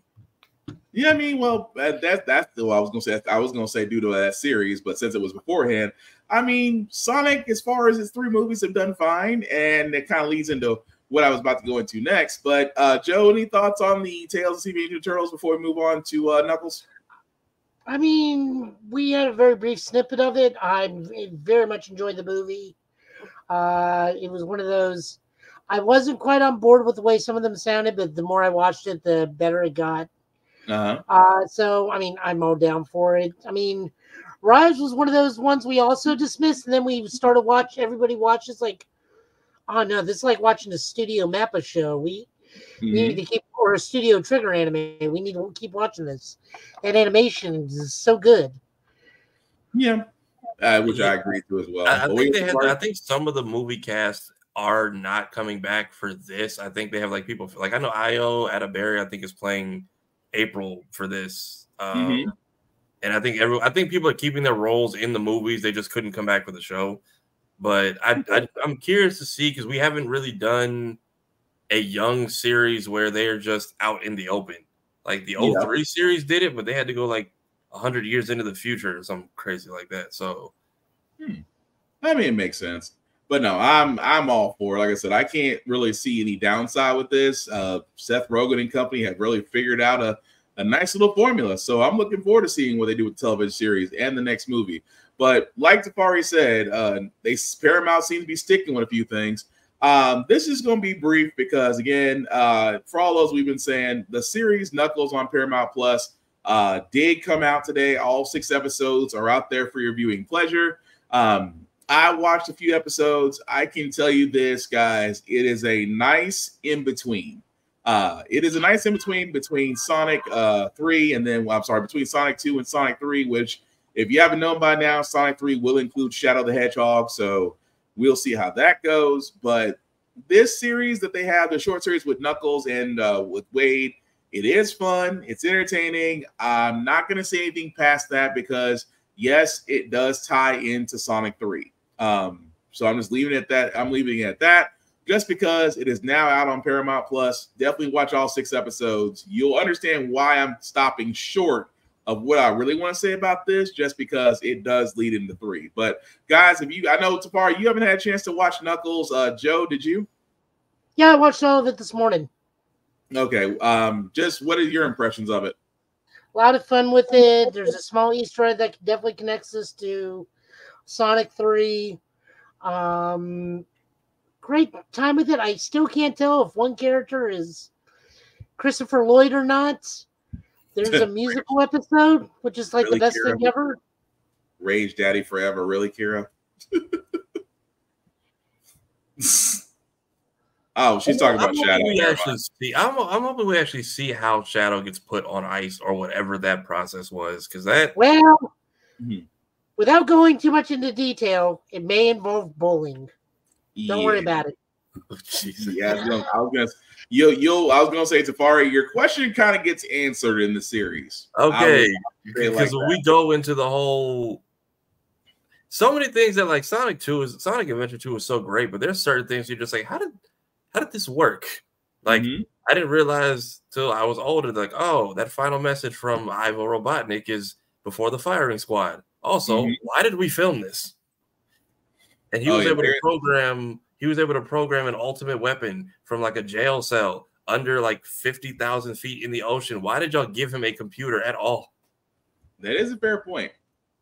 Yeah, I mean, well, that's what I was gonna say. I was gonna say due to that series, but since it was beforehand, I mean, Sonic, as far as his 3 movies, have done fine, and it kind of leads into what I was about to go into next. But Joe, any thoughts on the Tales of Teenage Mutant Ninja Turtles before we move on to Knuckles? I mean, we had a very brief snippet of it. I very much enjoyed the movie. It was one of those. I wasn't quite on board with the way some of them sounded, but the more I watched it, the better it got. So, I mean, I'm all down for it. I mean, Rise was one of those ones we also dismissed, and then we started everybody watches like, oh no, this is like watching a Studio Mappa show. We need to keep, or a Studio Trigger anime. We need to keep watching this. And animation is so good. Yeah. Which I agree to as well. I think some of the movie casts are not coming back for this. I think they have like people like I know Io Ataberry, I think, is playing April for this. And I think people are keeping their roles in the movies. They just couldn't come back for the show. But I'm curious to see, because we haven't really done a young series where they're just out in the open. Like the 03 series did it, but they had to go like 100 years into the future or something crazy like that. So, I mean, it makes sense. But no, I'm all for it. Like I said, I can't really see any downside with this. Seth Rogen and company have really figured out a nice little formula. So I'm looking forward to seeing what they do with the television series and the next movie. But like Tafari said, Paramount seems to be sticking with a few things. This is going to be brief because, again, for all those we've been saying, the series Knuckles on Paramount Plus did come out today. All 6 episodes are out there for your viewing pleasure. I watched a few episodes. I can tell you this, guys, it is a nice in-between. It is a nice in-between between Sonic 3 and then, between Sonic 2 and Sonic 3, which, if you haven't known by now, Sonic 3 will include Shadow the Hedgehog, so we'll see how that goes. But this series that they have, the short series with Knuckles and with Wade, it is fun. It's entertaining. I'm not going to say anything past that because, yes, it does tie into Sonic 3. So I'm just leaving it at that. I'm leaving it at that just because it is now out on Paramount Plus. Definitely watch all 6 episodes. You'll understand why I'm stopping short of what I really want to say about this, just because it does lead into 3. But guys, I know Tafari, you haven't had a chance to watch Knuckles. Joe, did you? Yeah, I watched all of it this morning. Okay. Just what are your impressions of it? A lot of fun with it. There's a small Easter egg that definitely connects us to Sonic 3. Great time with it. I still can't tell if one character is Christopher Lloyd or not. There's a musical episode, which is like really, the best Kira? Thing ever. Rage Daddy Forever. Really, Kira? Oh, she's talking about Shadow. I'm hoping we actually see how Shadow gets put on ice or whatever that process was. Because that... Well, without going too much into detail, it may involve bowling. Don't worry about it. Oh, yeah, I was gonna say, Tafari, your question kind of gets answered in the series. Okay, because when we go into the whole, so many things that like Sonic Adventure 2 was so great, but there's certain things you're just like, how did this work? Like I didn't realize till I was older, like, oh, that final message from Ivo Robotnik is before the firing squad. Also, why did we film this? And he was able to program. He was able to program an ultimate weapon from like a jail cell under like 50,000 feet in the ocean. Why did y'all give him a computer at all? That is a fair point.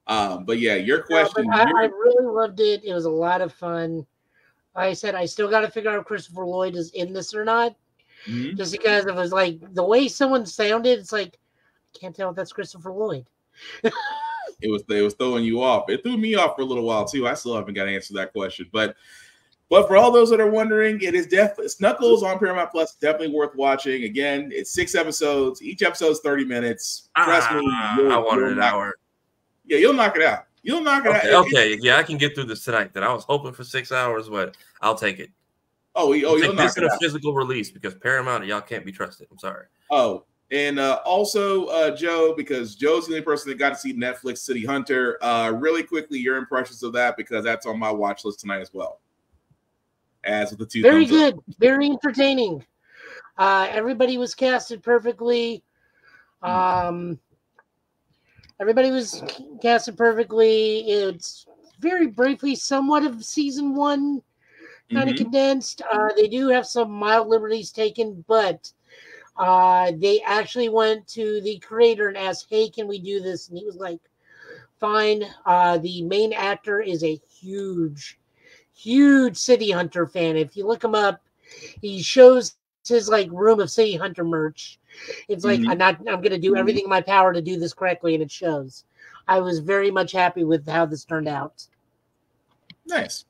But yeah, your question. I really loved it. It was a lot of fun. Like I said, I still got to figure out if Christopher Lloyd is in this or not. Just because it was like the way someone sounded, it's like I can't tell if that's Christopher Lloyd. It was throwing you off. It threw me off for a little while too. I still haven't got to answer that question. But for all those that are wondering, it is definitely Knuckles on Paramount Plus. Definitely worth watching. Again, it's 6 episodes. Each episode is 30 minutes. Trust me, I wanted an hour. Yeah, you'll knock it out. You'll knock it Okay, out. okay, yeah, I can get through this tonight. Then I was hoping for 6 hours, but I'll take it. You'll take knock this it in a out. physical release because Paramount, y'all can't be trusted. I'm sorry. Oh, and also Joe, because Joe's the only person that got to see Netflix City Hunter. Really quickly, your impressions of that, because that's on my watch list tonight as well. As with the two Very thumbs up. good, very entertaining. Everybody was casted perfectly. Everybody was casted perfectly. It's very briefly, somewhat of season one, kind of condensed. They do have some mild liberties taken, but they actually went to the creator and asked, "Hey, can we do this?" And he was like, "Fine." The main actor is a huge City Hunter fan. If you look him up, he shows his like room of City Hunter merch. It's like I'm going to do everything in my power to do this correctly, and it shows. I was very much happy with how this turned out. Nice.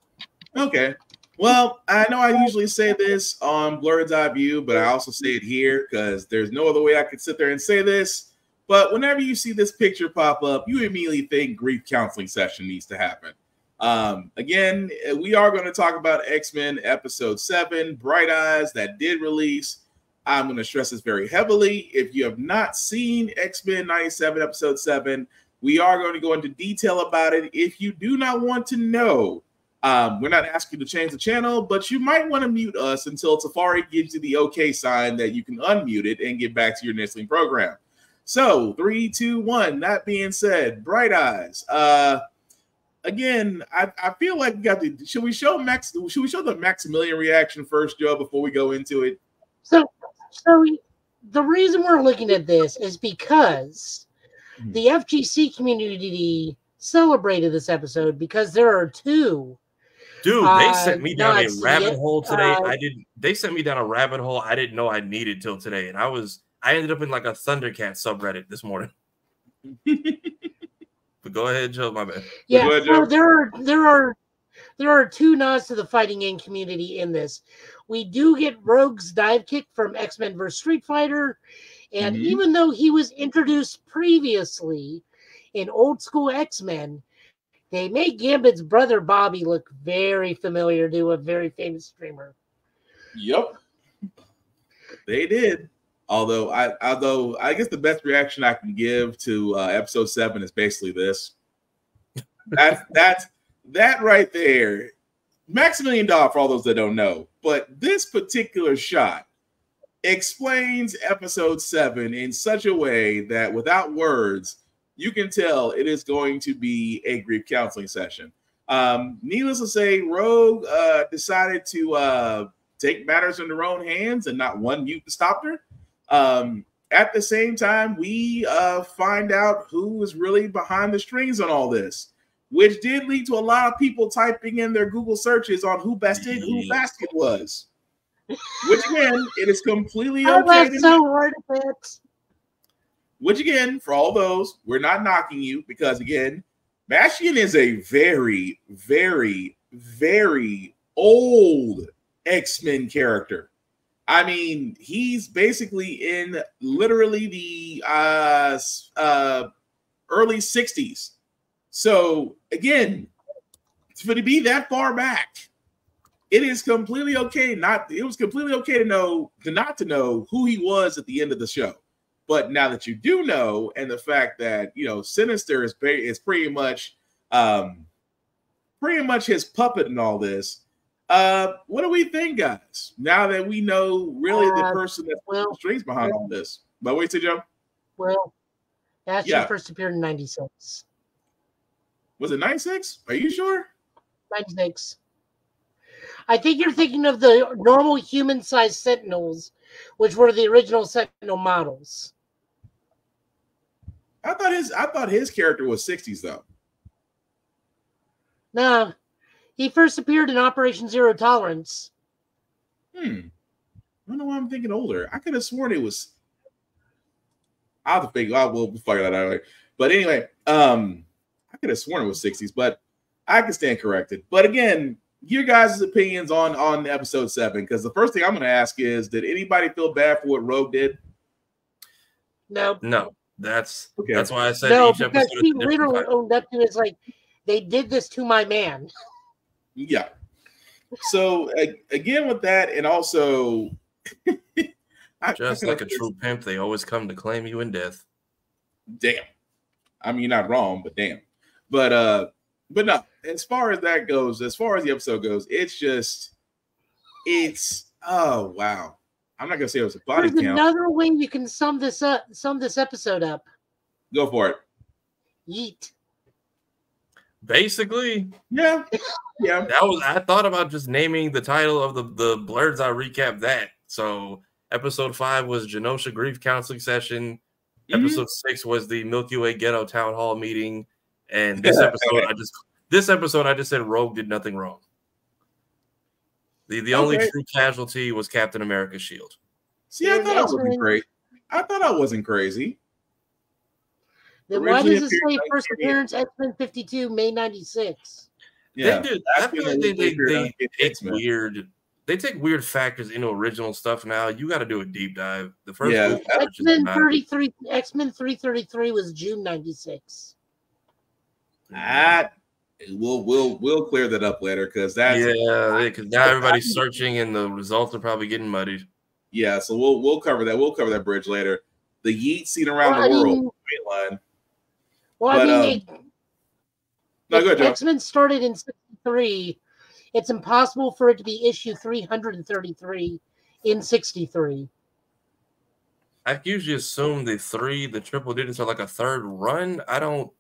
Okay. Well, I know I usually say this on Blurred's Eye View, but I also say it here because there's no other way I could sit there and say this. But whenever you see this picture pop up, you immediately think grief counseling session needs to happen. Again, we are going to talk about X-Men Episode 7, Bright Eyes, that did release. I'm going to stress this very heavily. If you have not seen X-Men 97 Episode 7, we are going to go into detail about it. If you do not want to know, we're not asking you to change the channel, but you might want to mute us until Safari gives you the okay sign that you can unmute it and get back to your Nestling program. So 3, 2, 1. That being said, Bright Eyes. Again, I feel like we got to. Should we show the Maximilian reaction first, Joe, before we go into it? So the reason we're looking at this is because the FGC community celebrated this episode because there are two. Dude, they sent me down a rabbit yet, hole today. They sent me down a rabbit hole I didn't know I needed till today, and I ended up in like a Thundercat subreddit this morning. But go ahead, Joe. My bad. Yeah, ahead, so Joe. there are two nods to the fighting game community in this. We do get Rogue's dive kick from X-Men vs. Street Fighter, and even though he was introduced previously in old school X-Men, they made Gambit's brother Bobby look very familiar to a very famous streamer. Yep, they did. Although I guess the best reaction I can give to episode 7 is basically this. That right there, Maximilian Dodd, for all those that don't know, but this particular shot explains episode 7 in such a way that without words, you can tell it is going to be a grief counseling session. Needless to say, Rogue decided to take matters in their own hands, and not one mutant stopped her. At the same time, we find out who is really behind the strings on all this, which did lead to a lot of people typing in their Google searches on who bested who Basket was. Which again, it is completely okay. Which again, for all those, we're not knocking you because again, Bastion is a very, very, very old X-Men character. I mean, he's basically in literally the early 60s. So again, for to be that far back, it is completely okay. It was completely okay to not to know who he was at the end of the show. But now that you do know, and the fact that Sinister is pretty much his puppet in all this. What do we think, guys? Now that we know really the person that's the strings behind all this. But wait till Joe. Well, Bastion first appeared in 96. Was it 96? Are you sure? 96. I think you're thinking of the normal human-sized Sentinels, which were the original Sentinel models. I thought his character was 60s though. No. He first appeared in Operation Zero Tolerance. I don't know why I'm thinking older. I could have sworn it was. I'll have to figure. We'll figure that out. But anyway, I could have sworn it was 60s, but I can stand corrected. But again, your guys' opinions on episode 7, because the first thing I'm going to ask is, did anybody feel bad for what Rogue did? No. That's why I said no, each because episode he literally owned up to it. It's like they did this to my man. Yeah. So again with that, and also just like a true pimp, they always come to claim you in death. Damn. I mean, you're not wrong, but damn. But no, as far as that goes, as far as the episode goes, it's oh wow. I'm not gonna say it was a body There's count. another way you can sum this episode up. Go for it. Yeet. Basically, yeah. I thought about just naming the title of the Blurred's Eye recap that. So episode 5 was Genosha Grief Counseling Session. Episode 6 was the Milky Way Ghetto Town Hall meeting. And this episode, I just said Rogue did nothing wrong. The only true casualty was Captain America's shield. See, I thought I wasn't great. I thought I wasn't crazy. Then why does it say first appearance X-Men 52, May 96? Yeah, they do. I feel like they take weird. They take weird factors into original stuff now. You got to do a deep dive. The first X-Men 333 was June 96. We'll clear that up later because that's because now everybody's searching and the results are probably getting muddied. Yeah, so we'll cover that. We'll cover that bridge later. The Yeet seen around the world. X-Men started in 63. It's impossible for it to be issue 333 in 63. I usually assume the triple digits are like a third run. I don't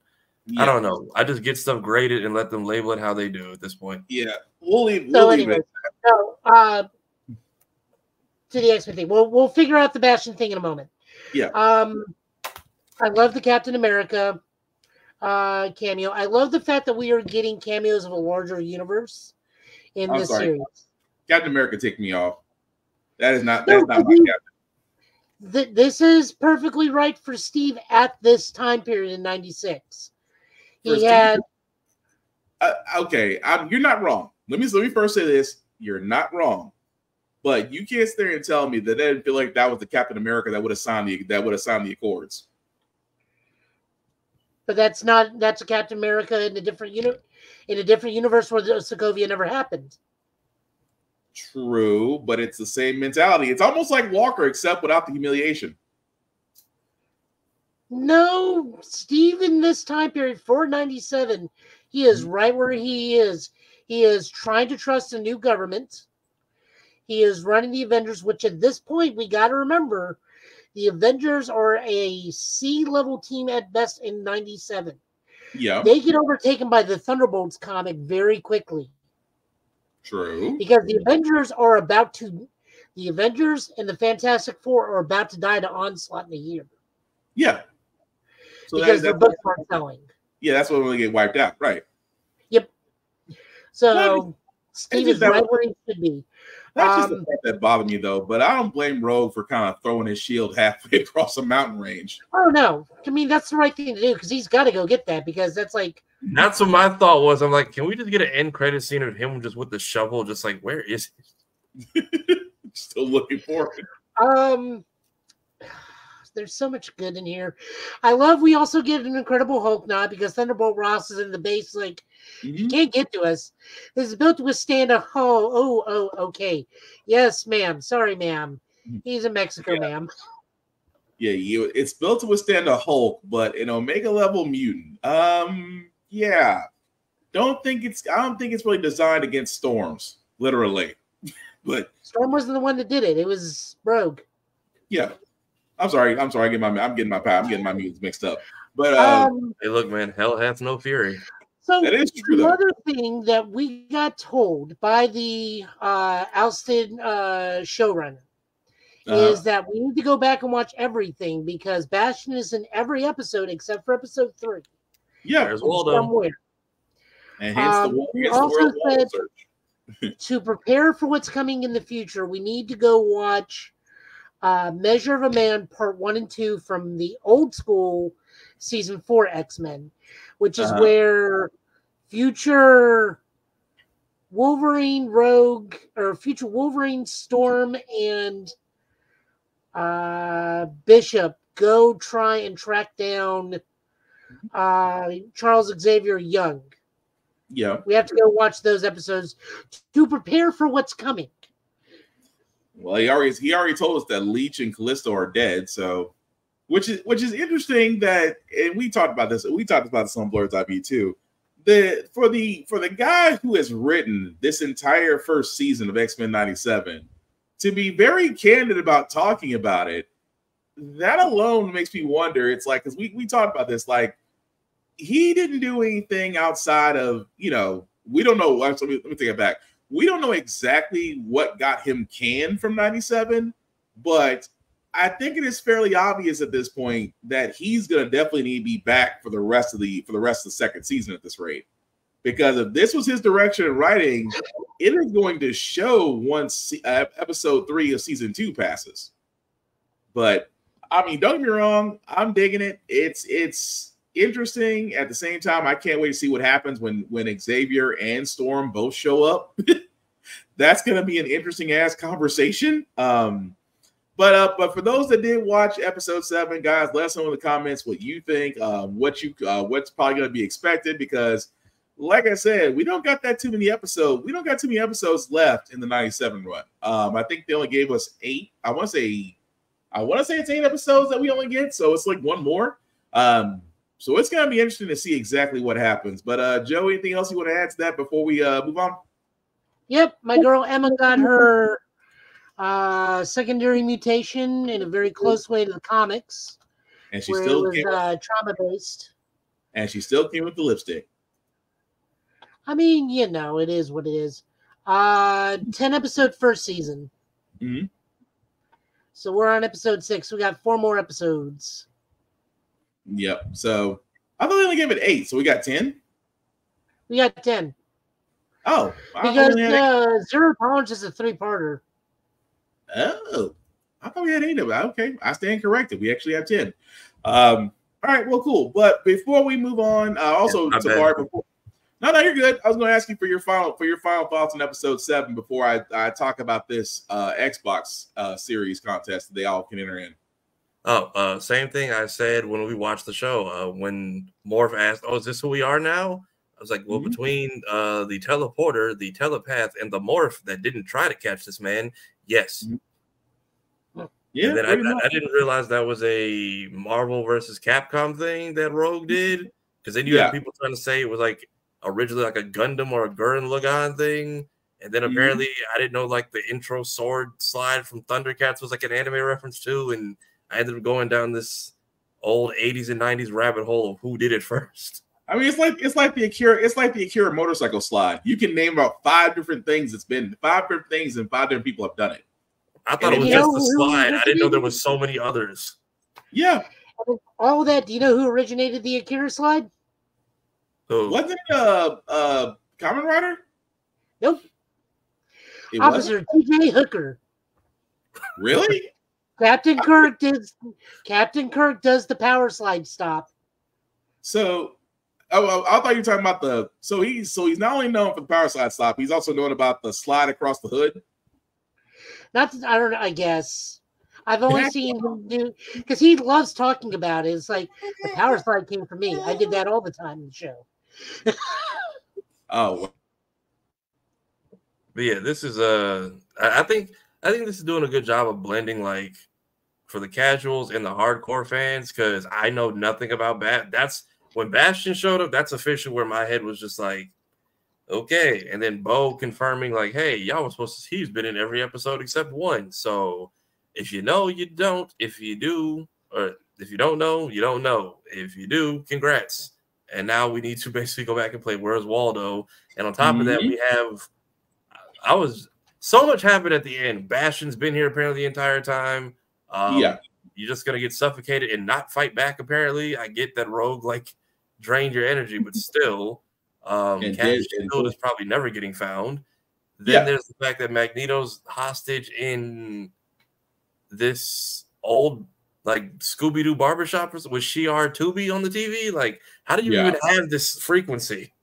know. I just get stuff graded and let them label it how they do at this point. Yeah, we'll leave it. To the X-Men thing. We'll figure out the Bastion thing in a moment. Yeah. I love the Captain America cameo. I love the fact that we are getting cameos of a larger universe in this series. Captain America ticked me off. That's not my Captain. This is perfectly right for Steve at this time period in 96. He had you're not wrong. Let me first say this. You're not wrong. But you can't sit there and tell me that they didn't feel like that was the Captain America that would have signed the Accords. But that's a Captain America in a different universe where the Sokovia never happened. True, but it's the same mentality. It's almost like Walker, except without the humiliation. No, Steve in this time period, 497, he is right where he is. He is trying to trust a new government. He is running the Avengers, which at this point, we got to remember, the Avengers are a C-level team at best in 97. Yeah. They get overtaken by the Thunderbolts comic very quickly. True. Because the Avengers and the Fantastic Four are about to die to Onslaught in a year. Yeah. So because their books aren't selling. Yeah, that's when we get wiped out, right? Yep. So Steve is right where he should be. That's just the part that bothered me, though. But I don't blame Rogue for kind of throwing his shield halfway across a mountain range. Oh, no. I mean, that's the right thing to do because he's got to go get that because that's like... That's what my thought was. I'm like, can we just get an end credit scene of him just with the shovel? Just like, where is he? Still looking for it. There's so much good in here. I love we also get an Incredible Hulk nod because Thunderbolt Ross is in the base like, he can't get to us. This is built to withstand a okay. Yes, ma'am. Sorry, ma'am. He's in Mexico, ma'am. Yeah, it's built to withstand a Hulk, but an Omega level mutant. Yeah. I don't think it's really designed against storms, literally. But Storm wasn't the one that did it. It was Rogue. Yeah. I'm sorry. I'm getting my mutants mixed up. But hey, look, man, hell hath no fury. So that is true. The other thing that we got told by the ousted showrunner is that we need to go back and watch everything because Bastion is in every episode except for episode 3. Yeah, there's Waldo. Somewhere. And hence we also said to prepare for what's coming in the future, we need to go watch Measure of a Man Part 1 and 2 from the old school Season 4 X-Men, which is where future Wolverine, Rogue, or future Wolverine, Storm, and Bishop go try and track down Charles Xavier Young. Yeah. We have to go watch those episodes to prepare for what's coming. Well, he already told us that Leech and Callisto are dead, so which is interesting that, and we talked about this on Blurred's IV too. For the guy who has written this entire first season of X-Men 97 to be very candid about talking about it, that alone makes me wonder. It's like, because we talked about this, like he didn't do anything outside of, we don't know. Let me take it back. We don't know exactly what got him canned from 97, but I think it is fairly obvious at this point that he's going to definitely need to be back for the rest of the second season at this rate. Because if this was his direction in writing, it is going to show once episode 3 of season 2 passes. But I mean, don't get me wrong, I'm digging it. It's interesting. At the same time, I can't wait to see what happens when Xavier and Storm both show up. That's going to be an interesting ass conversation. But for those that did watch episode 7, guys, let us know in the comments what you think, what's probably going to be expected, because like I said, we don't got too many episodes left in the 97 run. I think they only gave us 8. I want to say it's 8 episodes that we only get, so it's like one more. So it's going to be interesting to see exactly what happens. But Joe, anything else you want to add to that before we move on? Yep, my girl Emma got her secondary mutation in a very close way to the comics, and she still was trauma based. And she still came with the lipstick. I mean, it is what it is. 10 episode first season. Mm-hmm. So we're on episode 6. We got 4 more episodes. Yep. So I thought they only gave it 8. So we got 10. We got 10. Oh, because Zero Tolerance is a 3-parter. Oh, I thought we had 8 of it. Okay, I stand corrected. We actually have 10. All right, well, cool. But before we move on, No, you're good. I was going to ask you for your final thoughts on episode 7 before I talk about this Xbox series contest that they all can enter in. Oh, same thing I said when we watched the show. When Morph asked, "Oh, is this who we are now?" I was like, "Well, between the teleporter, the telepath, and the Morph that didn't try to catch this man, yes." Yeah. And then I didn't realize that was a Marvel versus Capcom thing that Rogue did, because then you had people trying to say it was like originally like a Gundam or a Gurren Lagann thing, and then apparently I didn't know like the intro sword slide from Thundercats was like an anime reference too, and I ended up going down this old 80s and 90s rabbit hole of who did it first. I mean, it's like the Akira motorcycle slide. You can name about 5 different things. It's been 5 different things, and 5 different people have done it. I thought it was just the slide. I didn't know there was so many others. Yeah. All that. Do you know who originated the Akira slide? Wasn't it Kamen Rider? Nope. Officer T.J. Hooker. Really? Captain Kirk does the power slide stop. So, I thought you were talking about he's not only known for the power slide stop, he's also known about the slide across the hood. I guess I've only seen him do, because he loves talking about it. It's like the power slide came from me. I did that all the time in the show. Oh, but yeah, this is I think this is doing a good job of blending, like, for the casuals and the hardcore fans, because I know nothing about That's when Bastion showed up. That's officially where my head was just like, okay. And then Bo confirming, like, hey, y'all were supposed to. He's been in every episode except 1. So if you know, you don't. If you do, or if you don't know, you don't know. If you do, congrats. And now we need to basically go back and play Where's Waldo. And on top of that, we have. So much happened at the end. Bastion's been here apparently the entire time. You're just gonna get suffocated and not fight back. Apparently, I get that Rogue like drained your energy, but still, Captain Shield is probably never getting found. Then there's the fact that Magneto's hostage in this old like Scooby-Doo barbershop with Shi'ar Tubi on the TV. Like, how do you even have this frequency?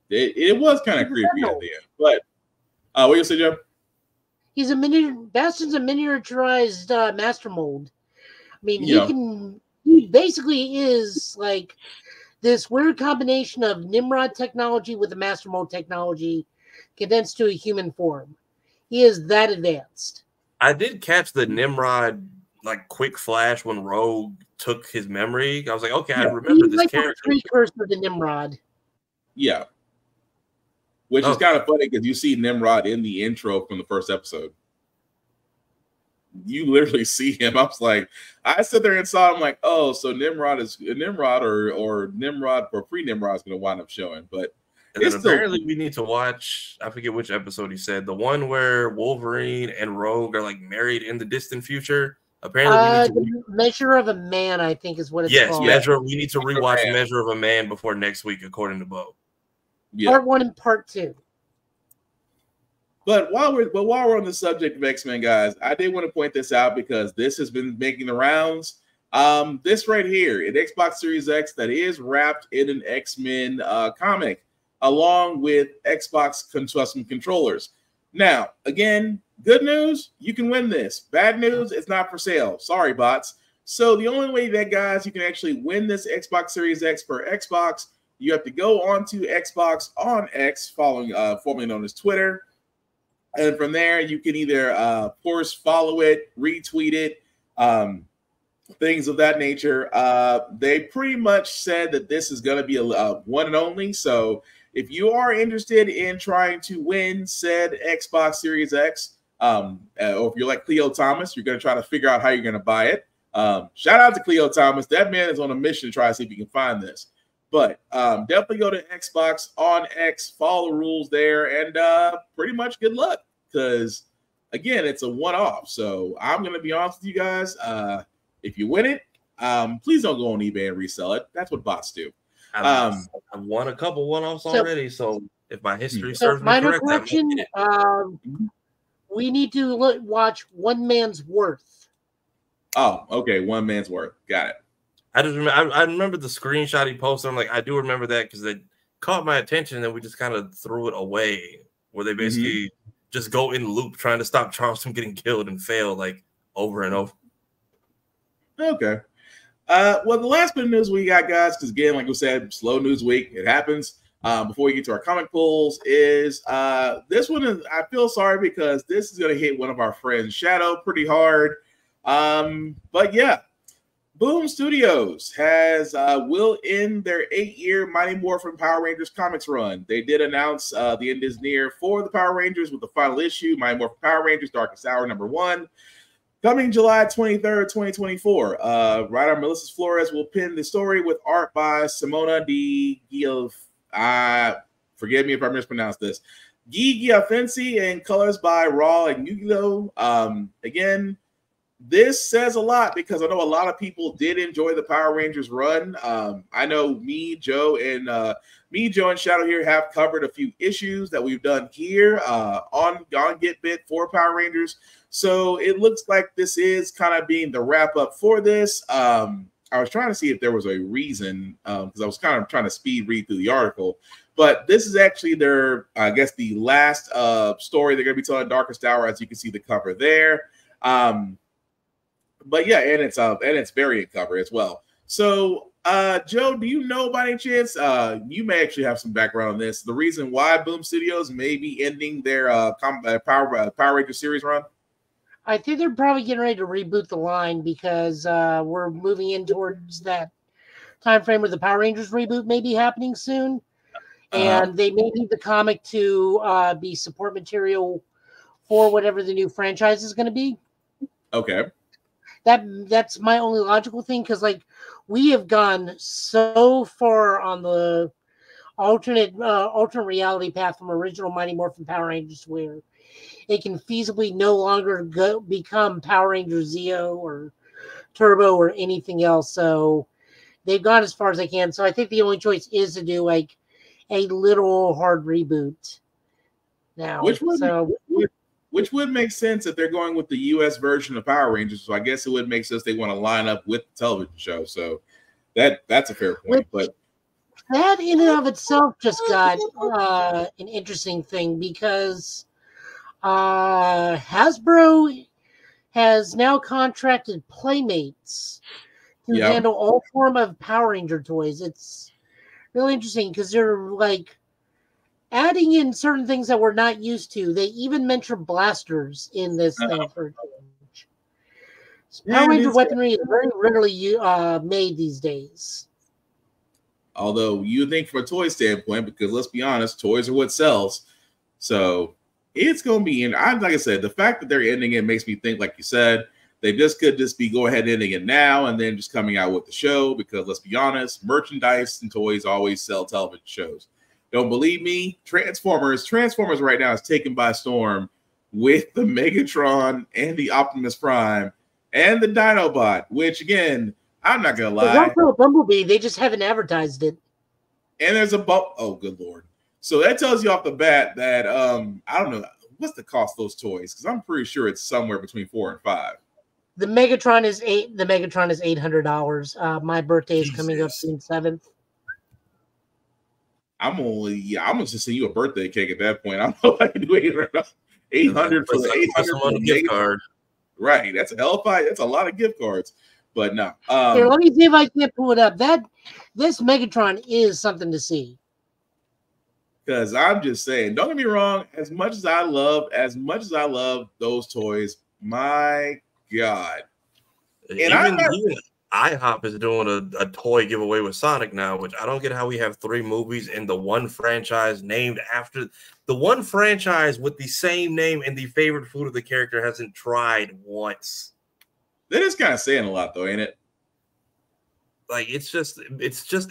It was kind of creepy at the end, but what you say, Joe? He's Bastion's a miniaturized master mold. I mean, he basically is like this weird combination of Nimrod technology with the Master Mold technology condensed to a human form. He is that advanced. I did catch the Nimrod like quick flash when Rogue took his memory. I was like, okay, I remember He's this like character. a precursor to Nimrod. Yeah. Which is kind of funny because you see Nimrod in the intro from the first episode. You literally see him. I was like, I sit there and saw him like, oh, so Nimrod or Nimrod or pre-Nimrod is going to wind up showing. But and then apparently we need to watch, I forget which episode he said, the one where Wolverine and Rogue are like married in the distant future. Apparently we need to Measure of a Man, I think is what it's called. Yes, we need to rewatch Measure of a Man before next week, according to Bo. Yeah. Part 1 and Part 2. But while we're on the subject of X-Men, guys, I did want to point this out because this has been making the rounds. This right here, an Xbox Series X that is wrapped in an X-Men comic, along with Xbox custom controllers. Now, again, good news, you can win this. Bad news, it's not for sale. Sorry, bots. So the only way that, guys, you can actually win this Xbox Series X for Xbox, you have to go onto Xbox on X, formerly known as Twitter. And from there, you can either, of course, follow it, retweet it, things of that nature. They pretty much said that this is going to be a one and only. So if you are interested in trying to win said Xbox Series X, or if you're like Cleo Thomas, you're going to try to figure out how you're going to buy it. Shout out to Cleo Thomas. That man is on a mission to try to see if he can find this. But definitely go to Xbox on X, follow the rules there, and pretty much good luck. Because, again, it's a one-off. So I'm going to be honest with you guys. If you win it, please don't go on eBay and resell it. That's what bots do. I've won a couple one-offs already. So if my history serves me minor correct, correction, we need to watch One Man's Worth. Oh, okay. One Man's Worth. Got it. I just remember. I remember the screenshot he posted. I'm like, I do remember that because it caught my attention, and we just kind of threw it away. Where they basically just go in loop trying to stop Charles from getting killed and fail like over and over. Okay. Well, the last bit of news we got, guys, because again, like we said, slow news week. It happens. Before we get to our comic pulls, is this one is, I feel sorry because this is going to hit one of our friends, Shadow, pretty hard. But yeah, Boom Studios will end their 8-year Mighty Morphin Power Rangers comics run. They did announce the end is near for the Power Rangers with the final issue, Mighty Morphin Power Rangers Darkest Hour #1. Coming July 23rd, 2024. Writer Melissa Flores will pen the story with art by Simona Di Gil. Forgive me if I mispronounced this. Guy Giafensi and colors by Raw and Yugilo. Again, this says a lot because I know a lot of people did enjoy the Power Rangers run. I know me, Joe, and Shadow here have covered a few issues that we've done here on Get Bit for Power Rangers. So it looks like this is kind of being the wrap up for this. I was trying to see if there was a reason because I was kind of trying to speed read through the article. But this is actually their, I guess, the last story they're going to be telling, Darkest Hour, as you can see the cover there. But yeah, and it's variant cover as well. So, Joe, do you know by any chance? You may actually have some background on this. The reason why Boom Studios may be ending their Power Ranger series run. I think they're probably getting ready to reboot the line because we're moving in towards that time frame where the Power Rangers reboot may be happening soon, and they may need the comic to be support material for whatever the new franchise is going to be. Okay. That's my only logical thing because, like, we have gone so far on the alternate reality path from original Mighty Morphin Power Rangers where it can feasibly no longer become Power Rangers Zeo or Turbo or anything else. So they've gone as far as they can. So I think the only choice is to do like a little hard reboot now. Which would make sense if they're going with the U.S. version of Power Rangers. So I guess it would make sense they want to line up with the television show. So that's a fair point. But that in and of itself just got an interesting thing because Hasbro has now contracted Playmates to handle all form of Power Ranger toys. really interesting because they're like adding in certain things that we're not used to. They even mention blasters in this thing for change. Power Ranger weaponry is very rarely made these days. Although you think from a toy standpoint, because let's be honest, toys are what sells. So it's going to be, and like I said, the fact that they're ending it makes me think, like you said, they just could just be go ahead and ending it now and then just coming out with the show. Because let's be honest, merchandise and toys always sell television shows. Don't believe me? Transformers right now is taken by storm with the Megatron and the Optimus Prime and the Dinobot, which again, I'm not gonna lie. There's also a Bumblebee. They just haven't advertised it. And there's a oh, good lord! So that tells you off the bat that I don't know what's the cost of those toys, because I'm pretty sure it's somewhere between $4 and $5. The Megatron is $800. My birthday is coming up June 7th. I'm gonna just send you a birthday cake at that point. I don't know if I can do 800 for the 800 for the gift card. Right, that's an L5. That's a lot of gift cards. But no. Here, let me see if I can pull it up. This Megatron is something to see. Because I'm just saying, don't get me wrong. As much as I love those toys, my God. And even IHOP is doing a toy giveaway with Sonic now, which I don't get how we have 3 movies and the one franchise named after the one franchise with the same name and the favorite food of the character hasn't tried once. That is kind of saying a lot, though, ain't it? Like it's just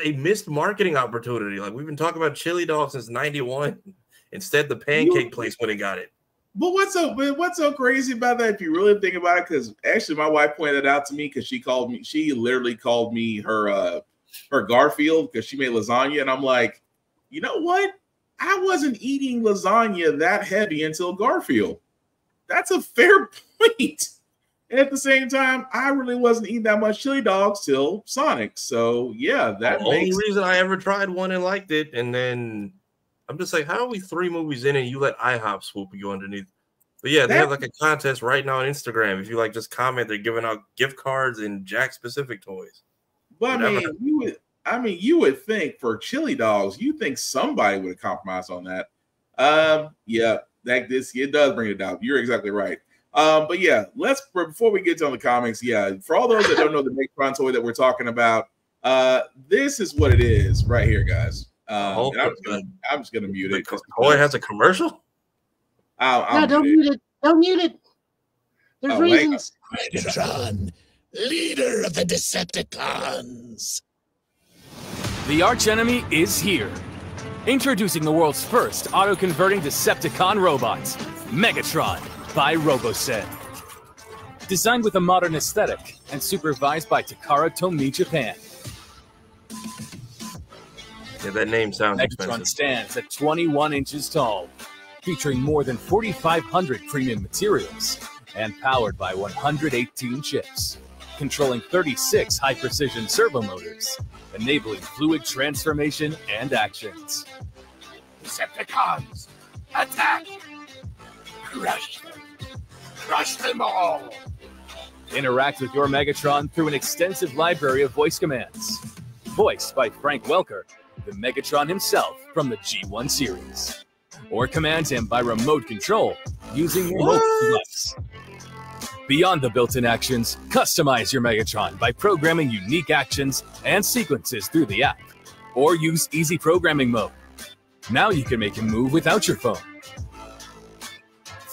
a missed marketing opportunity. Like we've been talking about chili dogs since '91. Instead, the pancake place when it got it. But what's so crazy about that? If you really think about it, because actually my wife pointed it out to me because she literally called me her Garfield because she made lasagna, and I'm like, you know what? I wasn't eating lasagna that heavy until Garfield. That's a fair point. And at the same time, I really wasn't eating that much chili dogs till Sonic. So yeah, that the only reason I ever tried one and liked it, and then I'm just like, how are we 3 movies in and you let IHOP swoop you underneath? But yeah, they have like a contest right now on Instagram. If you like, just comment, they're giving out gift cards and Jack specific toys. But you would think for chili dogs, you think somebody would have compromised on that. Yeah, it does bring it down. You're exactly right. But yeah, before we get to the comics, yeah, for all those that don't know the Megatron toy that we're talking about, this is what it is right here, guys. I'm just gonna mute it. The toy has a commercial? Don't mute it. Don't mute it. There's reasons. Megatron, leader of the Decepticons. The archenemy is here. Introducing the world's first auto-converting Decepticon robot, Megatron by Roboced. Designed with a modern aesthetic and supervised by Takara Tomy Japan. Yeah, that name sounds Megatron expensive. stands at 21 inches tall, featuring more than 4,500 premium materials and powered by 118 chips, controlling 36 high-precision servo motors, enabling fluid transformation and actions. Decepticons, attack! Crush them! Crush them all! Interact with your Megatron through an extensive library of voice commands. Voiced by Frank Welker, the Megatron himself from the G1 series. Or command him by remote control using your mobile device. Beyond the built-in actions, customize your Megatron by programming unique actions and sequences through the app. Or use easy programming mode. Now you can make him move without your phone.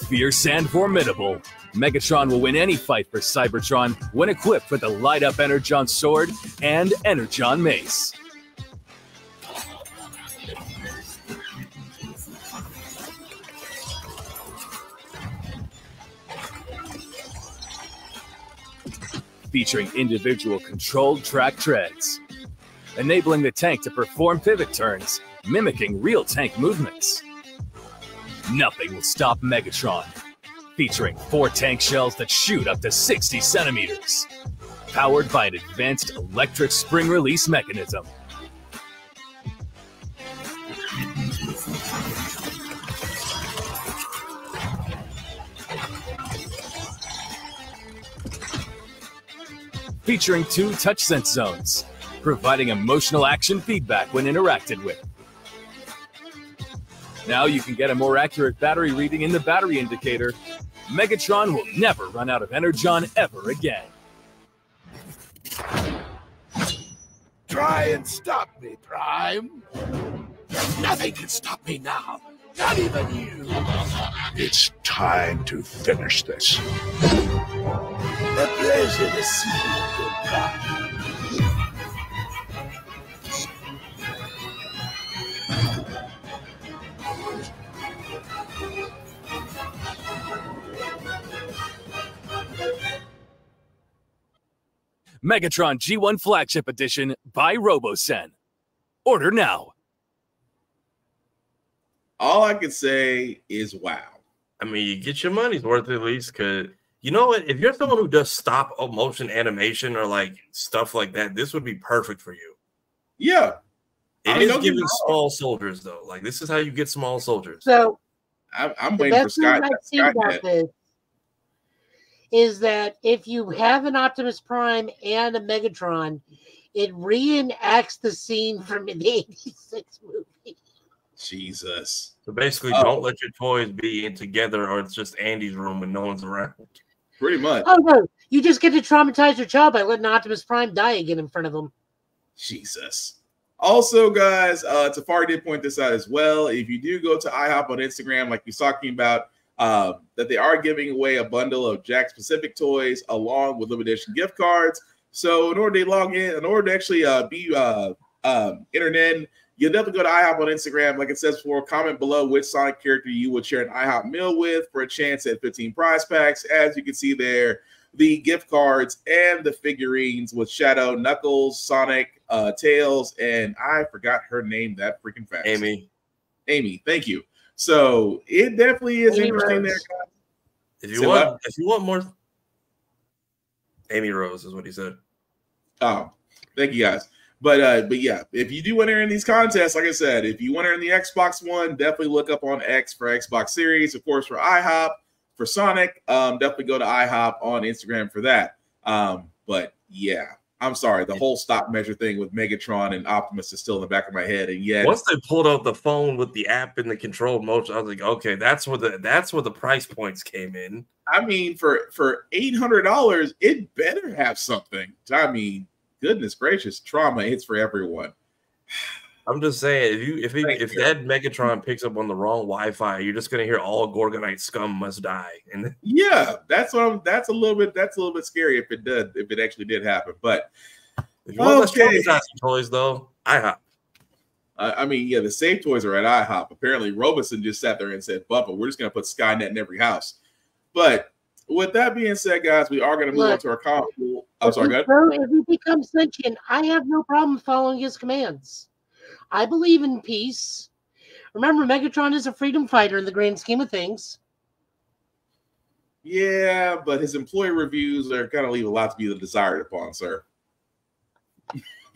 Fierce and formidable, Megatron will win any fight for Cybertron when equipped with the light-up Energon Sword and Energon Mace. Featuring individual controlled track treads, enabling the tank to perform pivot turns, mimicking real tank movements. Nothing will stop Megatron, featuring 4 tank shells that shoot up to 60 centimeters, powered by an advanced electric spring release mechanism. Featuring 2 touch sense zones, providing emotional action feedback when interacted with. Now you can get a more accurate battery reading in the battery indicator. Megatron will never run out of Energon ever again. Try and stop me, Prime. Nothing can stop me now. Not even you. It's time to finish this. A pleasure to see you, good Prime. Megatron G1 Flagship Edition by RoboSen. Order now. All I can say is wow. I mean, you get your money's worth at least, because you know what? If you're someone who does stop motion animation or like stuff like that, this would be perfect for you. Yeah. It is giving small soldiers, though. Like, this is how you get small soldiers. So I'm waiting for Scott. I've seen about this is that if you have an Optimus Prime and a Megatron, it reenacts the scene from the 86 movie. Jesus. So basically, don't let your toys be in together, or it's just Andy's room when no one's around. Pretty much. Oh, no. You just get to traumatize your child by letting Optimus Prime die again in front of them. Jesus. Also, guys, Tafari did point this out as well. If you do go to IHOP on Instagram, like he's talking about, that they are giving away a bundle of Jakks Pacific toys along with limited edition gift cards. So in order to log in, in order to actually be internet, you'll definitely go to IHOP on Instagram. Like it says before, comment below which Sonic character you would share an IHOP meal with for a chance at 15 prize packs. As you can see there, the gift cards and the figurines with Shadow, Knuckles, Sonic, Tails, and I forgot her name that freaking fast. Amy, thank you. So it definitely is Amy interesting Rose. there, guys. If you want more, Amy Rose is what he said. Oh, thank you guys. But yeah, if you do want to enter in these contests, like I said, if you want to enter in the Xbox One, definitely look up on X for Xbox Series. Of course, for IHOP, for Sonic, definitely go to IHOP on Instagram for that. But yeah, I'm sorry, the whole stop measure thing with Megatron and Optimus is still in the back of my head. And yet, once they pulled out the phone with the app and the controlled motion, I was like, okay, that's where the price points came in. I mean, for $800, it better have something. I mean, goodness gracious, trauma hits for everyone. I'm just saying, if that Megatron picks up on the wrong Wi-Fi, you're just gonna hear all Gorgonite scum must die. And yeah, that's a little bit scary if it actually did happen. But if you want to traumatizing toys, though, IHOP. I mean, yeah, the safe toys are at IHOP. Apparently, Robeson just sat there and said, "Bubba, we're just gonna put Skynet in every house." But with that being said, guys, we are going to move on to our comment pool. I'm sorry, go ahead. If he becomes sentient, I have no problem following his commands. I believe in peace. Remember, Megatron is a freedom fighter in the grand scheme of things. Yeah, but his employee reviews are going to leave a lot to be desired upon, sir.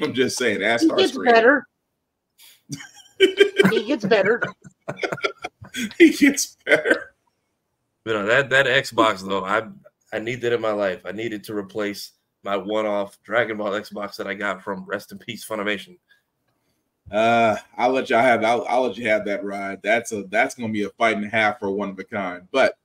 I'm just saying. Ask He gets better. He gets better. He gets better. You know, that Xbox, though, I need that in my life. I needed to replace my one-off Dragon Ball Xbox that I got from Rest in Peace Funimation. I'll let y'all have. I'll let you have that ride. That's going to be a fight and a half for one of a kind. But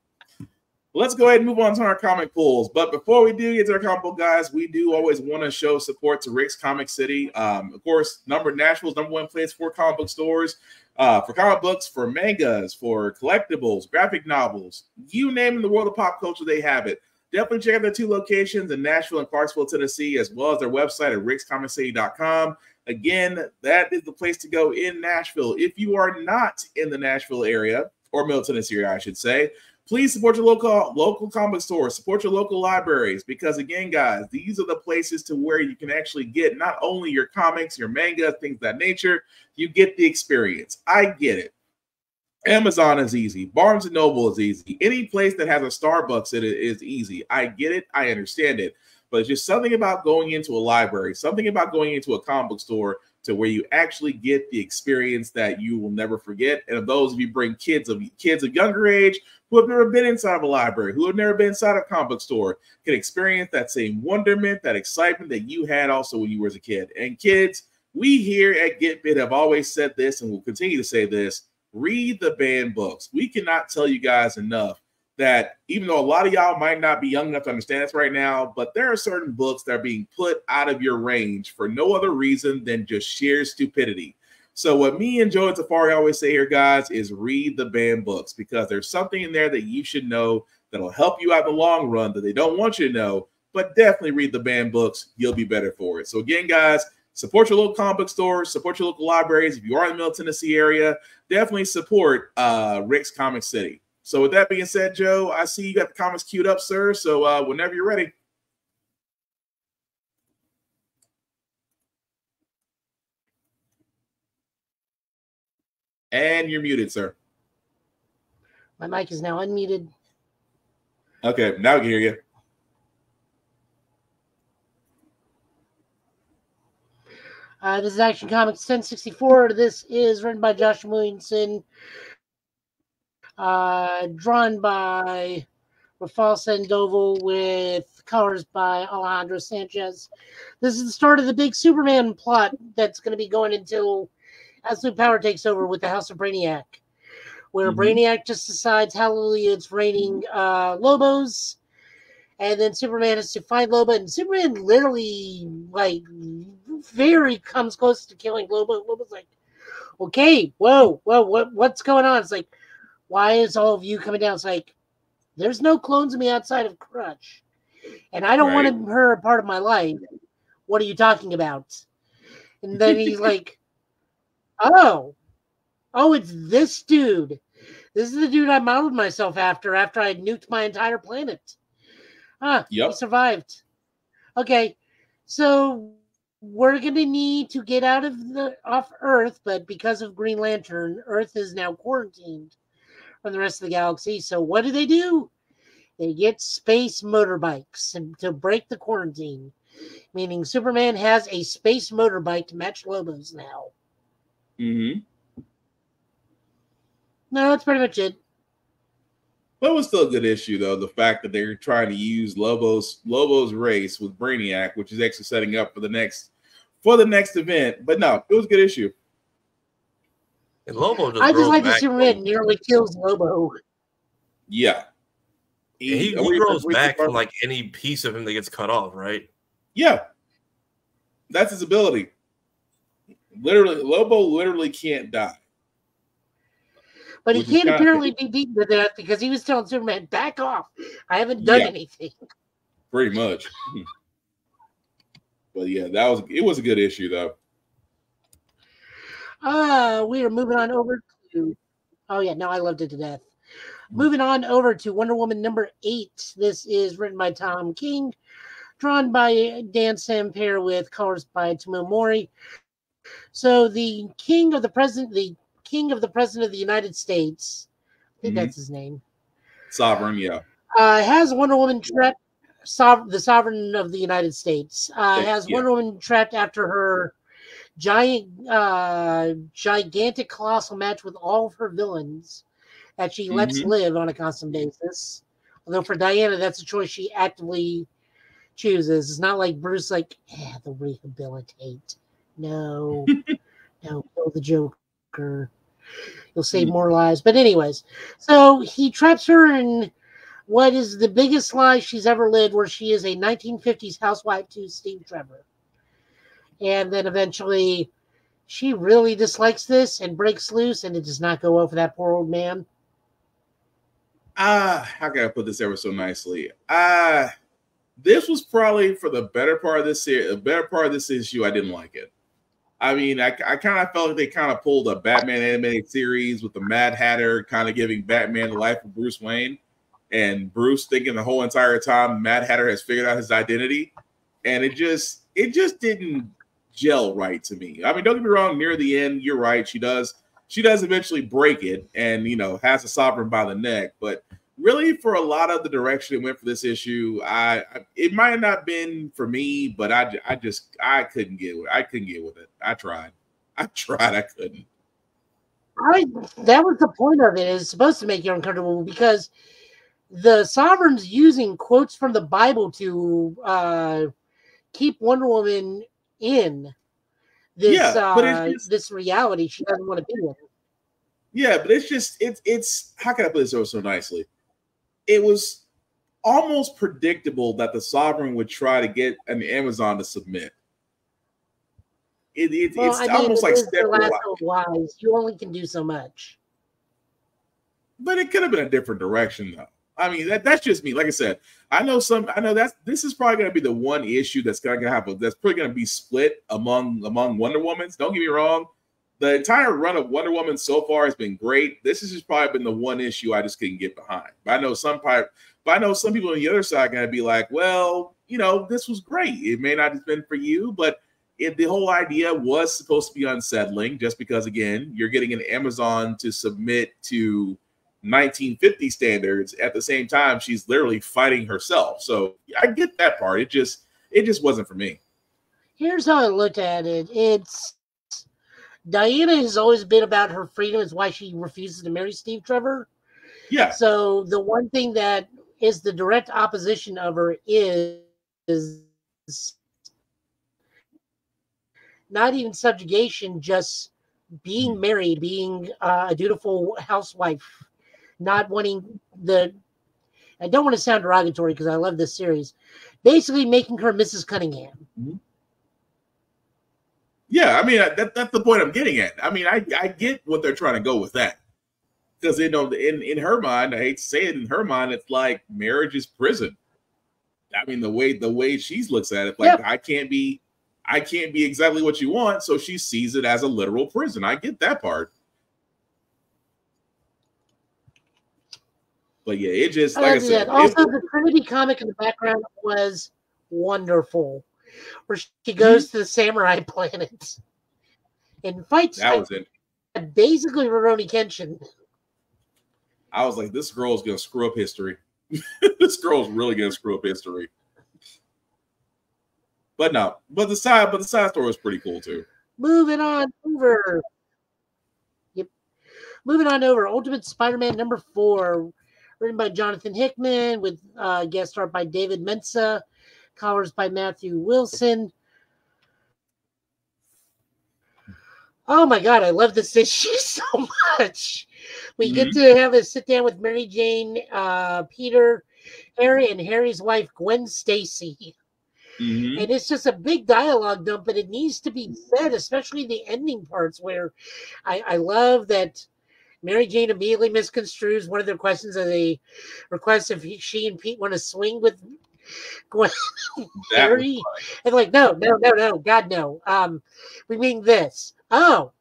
let's go ahead and move on to our comic pools. But before we do get to our comic pool, guys, we do always want to show support to Rick's Comic City. Of course, Nashville's #1 place for comic book stores. For comic books, for mangas, for collectibles, graphic novels, you name it in the world of pop culture, they have it. Definitely check out their 2 locations in Nashville and Clarksville, Tennessee, as well as their website at rickscomiccity.com. Again, that is the place to go in Nashville. If you are not in the Nashville area, or Middle Tennessee area, I should say, please support your local comic stores, support your local libraries, because again, guys, these are the places to where you can actually get not only your comics, your manga, things of that nature, you get the experience. I get it. Amazon is easy. Barnes & Noble is easy. Any place that has a Starbucks in it is easy. I get it. I understand it. But it's just something about going into a library, something about going into a comic book store to where you actually get the experience that you will never forget. And of those, if you bring kids of younger age who have never been inside of a library, who have never been inside a comic book store, can experience that same wonderment, that excitement that you had also when you were as a kid. And kids, we here at Get Bit have always said this and will continue to say this: read the banned books. We cannot tell you guys enough that even though a lot of y'all might not be young enough to understand this right now, but there are certain books that are being put out of your range for no other reason than just sheer stupidity. So what me and Joe and Tafari always say here, guys, is read the banned books, because there's something in there that you should know that'll help you out in the long run that they don't want you to know, but definitely read the banned books. You'll be better for it. So again, guys, support your local comic book stores, support your local libraries. If you are in the Middle Tennessee area, definitely support Rick's Comic City. So with that being said, Joe, I see you got the comics queued up, sir. So whenever you're ready. And you're muted, sir. My mic is now unmuted. Okay, now we can hear you. This is Action Comics 1064. This is written by Josh Williamson. Drawn by Rafael Sandoval with colors by Alejandro Sanchez. This is the start of the big Superman plot that's going to be going until absolute power takes over with the House of Brainiac, where Brainiac just decides, hallelujah, it's raining Lobos, and then Superman has to find Lobo, and Superman literally, like, very comes close to killing Lobo. Lobo's like, okay, whoa, what's going on? It's like, why is all of you coming down? It's like, there's no clones of me outside of Crutch, and I don't want her a part of my life. What are you talking about? And then he's like, oh, it's this dude. This is the dude I modeled myself after I had nuked my entire planet. He survived. Okay, so we're going to need to get off Earth, but because of Green Lantern, Earth is now quarantined from the rest of the galaxy. So what do? They get space motorbikes to break the quarantine, meaning Superman has a space motorbike to match Lobo's now. Mm-hmm. No, that's pretty much it. But it was still a good issue, though. The fact that they're trying to use Lobo's race with Brainiac, which is actually setting up for the next event. But no, it was a good issue. And Lobo I just like that Superman nearly kills Lobo. Yeah. He grows back from like any piece of him that gets cut off, right? Yeah. That's his ability. Lobo literally can't die. But he can't apparently be beaten to death because he was telling Superman, back off. I haven't done anything. Pretty much. But yeah, it was a good issue though. We are moving on over to I loved it to death. Moving on over to Wonder Woman number 8. This is written by Tom King, drawn by Dan Sampere with colors by Tomo Mori. So the king of the president of the United States, I think that's his name. Sovereign, yeah. Has Wonder Woman trapped. The sovereign of the United States has Wonder Woman trapped after her gigantic colossal match with all of her villains that she lets live on a constant basis. Although for Diana, that's a choice she actively chooses. It's not like Bruce, like, they'll rehabilitate. No, kill the Joker. You'll save more lives. But anyways, so he traps her in what is the biggest lie she's ever lived, where she is a 1950s housewife to Steve Trevor. And then eventually she really dislikes this and breaks loose, and it does not go well for that poor old man. How can I put this ever so nicely? This was probably for the better part of this issue. I didn't like it. I mean, I kind of felt like they kind of pulled a Batman animated series with the Mad Hatter kind of giving Batman the life of Bruce Wayne, and Bruce thinking the whole entire time Mad Hatter has figured out his identity, and it just didn't gel right to me. I mean, don't get me wrong, near the end, you're right, she does eventually break it and, has the Sovereign by the neck, but really for a lot of the direction it went for this issue, it might not have been for me, but I couldn't get with it. I tried, I couldn't. That was the point of it. It's supposed to make you uncomfortable because the Sovereign's using quotes from the Bible to keep Wonder Woman in this this reality she doesn't want to be in. Yeah, but it's how can I put this so nicely? It was almost predictable that the Sovereign would try to get an Amazon to submit. It's almost like wise. You only can do so much. But it could have been a different direction, though. I mean, that's just me. Like I said, I know this is probably going to be the one issue that's going to happen. That's probably going to be split among Wonder Womans. Don't get me wrong. The entire run of Wonder Woman so far has been great. This has just probably been the one issue I just couldn't get behind. But I know some people on the other side are going to be like, well, this was great. It may not have been for you, but the whole idea was supposed to be unsettling just because, again, you're getting an Amazon to submit to 1950 standards. At the same time, she's literally fighting herself. So I get that part. It just wasn't for me. Here's how I looked at it. It's Diana has always been about her freedom. Is why she refuses to marry Steve Trevor. Yeah. So the one thing that is the direct opposition of her is not even subjugation, just being married, being a dutiful housewife, not wanting I don't want to sound derogatory because I love this series, basically making her Mrs. Cunningham. Mm-hmm. Yeah, I mean, that's the point I'm getting at. I mean, I get what they're trying to go with that. Because, in her mind, I hate to say it, in her mind, it's like marriage is prison. I mean, the way she looks at it, like, yep. I can't be exactly what you want, so she sees it as a literal prison. I get that part. But yeah, it just, like I said. Also, the Trinity comic in the background was wonderful, where she goes to the samurai planet and fights. That was it. Basically, Rurouni Kenshin. I was like, this girl's going to screw up history. This girl's really going to screw up history. But no, but the side story was pretty cool too. Moving on over. Yep. Moving on over. Ultimate Spider-Man #4, written by Jonathan Hickman with guest star by David Mensa, colors by Matthew Wilson. Oh my God, I love this issue so much. We get to have a sit down with Mary Jane, Peter, Harry, and Harry's wife, Gwen Stacy. Mm-hmm. And it's just a big dialogue dump, but it needs to be said, especially the ending parts where I love that Mary Jane immediately misconstrues one of their questions as a request if she and Pete want to swing with Gwen Harry. And like, no, God, no. We mean this. Oh,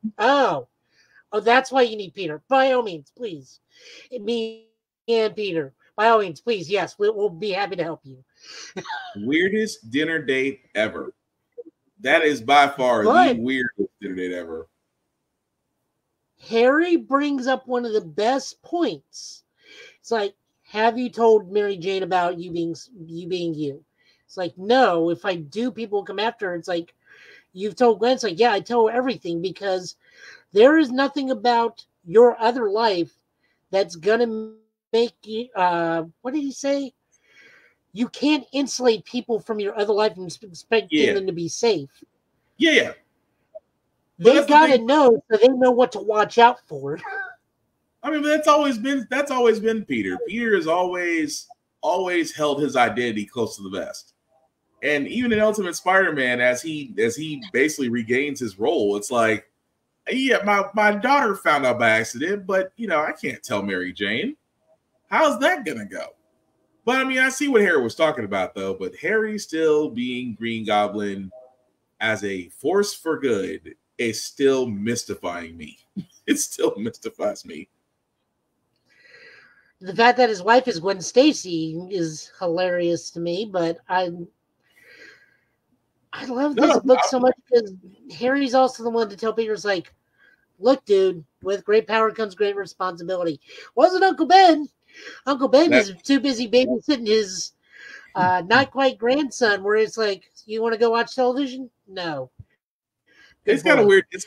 that's why you need Peter. By all means, please. Me and Peter. By all means, please. Yes, we'll be happy to help you. Weirdest dinner date ever. That is by far the weirdest dinner date ever. Harry brings up one of the best points. It's like, have you told Mary Jane about you being you? It's like, no. If I do, people will come after her. It's like, you've told Gwen. It's like, yeah, I tell her everything because there is nothing about your other life that's gonna make you. What did he say? You can't insulate people from your other life and expect them to be safe. Yeah. They've got to know so they know what to watch out for. I mean, that's always been Peter. Peter has always held his identity close to the vest. And even in Ultimate Spider-Man, as he basically regains his role, it's like, yeah, my daughter found out by accident, but I can't tell Mary Jane. How's that gonna go? But I mean, I see what Harry was talking about, though. But Harry still being Green Goblin as a force for good is still mystifying me. It still mystifies me. The fact that his wife is Gwen Stacy is hilarious to me, but I love this book so much because Harry's also the one to tell Peter's like, look, dude, with great power comes great responsibility. Wasn't Uncle Ben? Uncle Ben is too busy babysitting his not quite grandson, where it's like, you want to go watch television? No. It's kind of weird. It's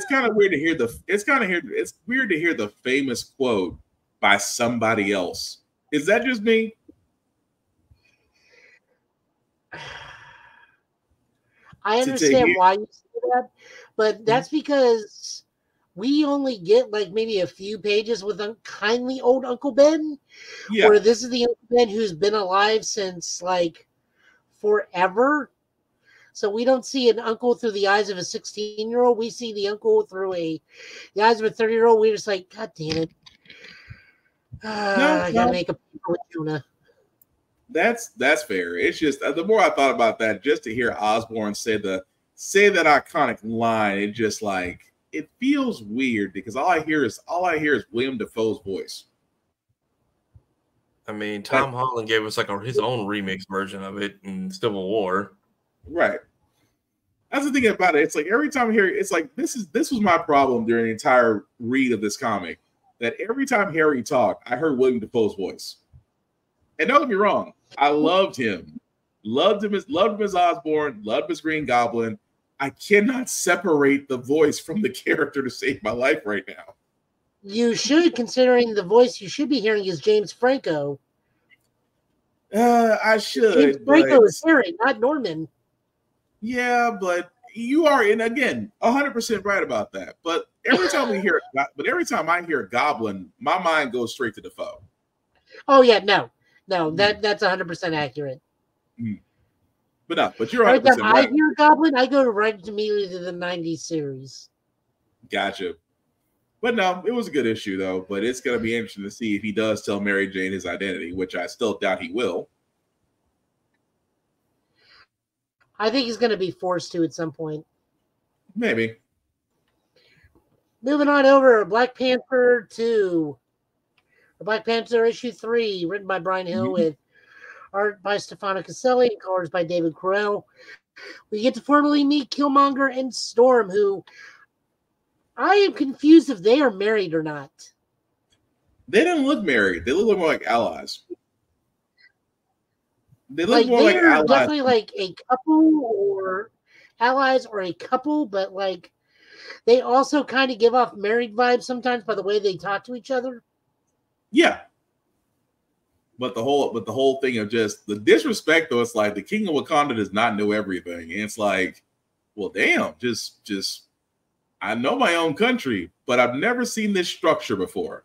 kind of weird to hear it's weird to hear the famous quote by somebody else. Is that just me? I understand why you say that, but that's because we only get like maybe a few pages with kindly old Uncle Ben. Yeah. Where this is the Uncle Ben who's been alive since like forever. So we don't see an uncle through the eyes of a 16-year-old. We see the uncle through the eyes of a 30-year-old. We're just like, God damn it. I gotta make a paper with Jonah. That's fair. It's just the more I thought about that, just to hear Osborn say that iconic line, it just like it feels weird because all I hear is William Dafoe's voice. I mean, Tom Holland gave us like his own remix version of it in Civil War. Right. That's the thing about it. It's like every time I hear it, it's like this was my problem during the entire read of this comic. That every time Harry talked, I heard William Dafoe's voice. And don't get me wrong, I loved him. Loved him as Osborn, loved him as Green Goblin. I cannot separate the voice from the character to save my life right now. You should, considering the voice you should be hearing is James Franco. I should. James Franco is Harry, not Norman. Yeah, but you are, and again, 100% right about that. But every time I hear Goblin, my mind goes straight to Dafoe. Oh yeah, no, that's 100% accurate. But you're 100% right. I hear Goblin, I go right immediately to the 90s series. Gotcha. But no, it was a good issue though. But it's going to be interesting to see if he does tell Mary Jane his identity, which I still doubt he will. I think he's going to be forced to at some point. Maybe. Moving on over, Black Panther 2. Black Panther issue 3, written by Brian Hill with art by Stefano Caselli and colors by David Correll. We get to formally meet Killmonger and Storm, who I am confused if they are married or not. They didn't look married. They look more like allies. They look more like allies. Definitely like a couple or allies or a couple, but like they also kind of give off married vibes sometimes by the way they talk to each other. Yeah. But the whole thing of just the disrespect, though, it's like the King of Wakanda does not know everything. And it's like, well, damn, just I know my own country, but I've never seen this structure before.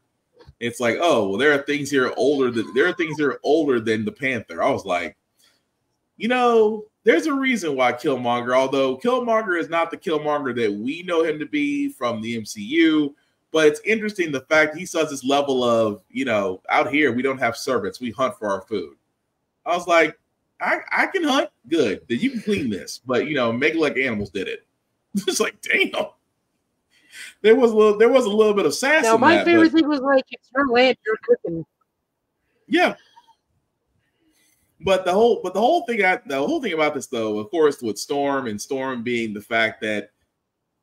It's like, oh, well, there are things here older than the Panther. I was like, there's a reason why Killmonger, although Killmonger is not the Killmonger that we know him to be from the MCU, but it's interesting the fact he says this level of, out here we don't have servants, we hunt for our food. I was like, I can hunt, good. Then you can clean this, but make it like animals did it. It's like, damn. There was a little bit of sass. Now, my favorite thing was like, it's your land, you're cooking. Yeah. But the whole thing about this, though, of course, with Storm being the fact that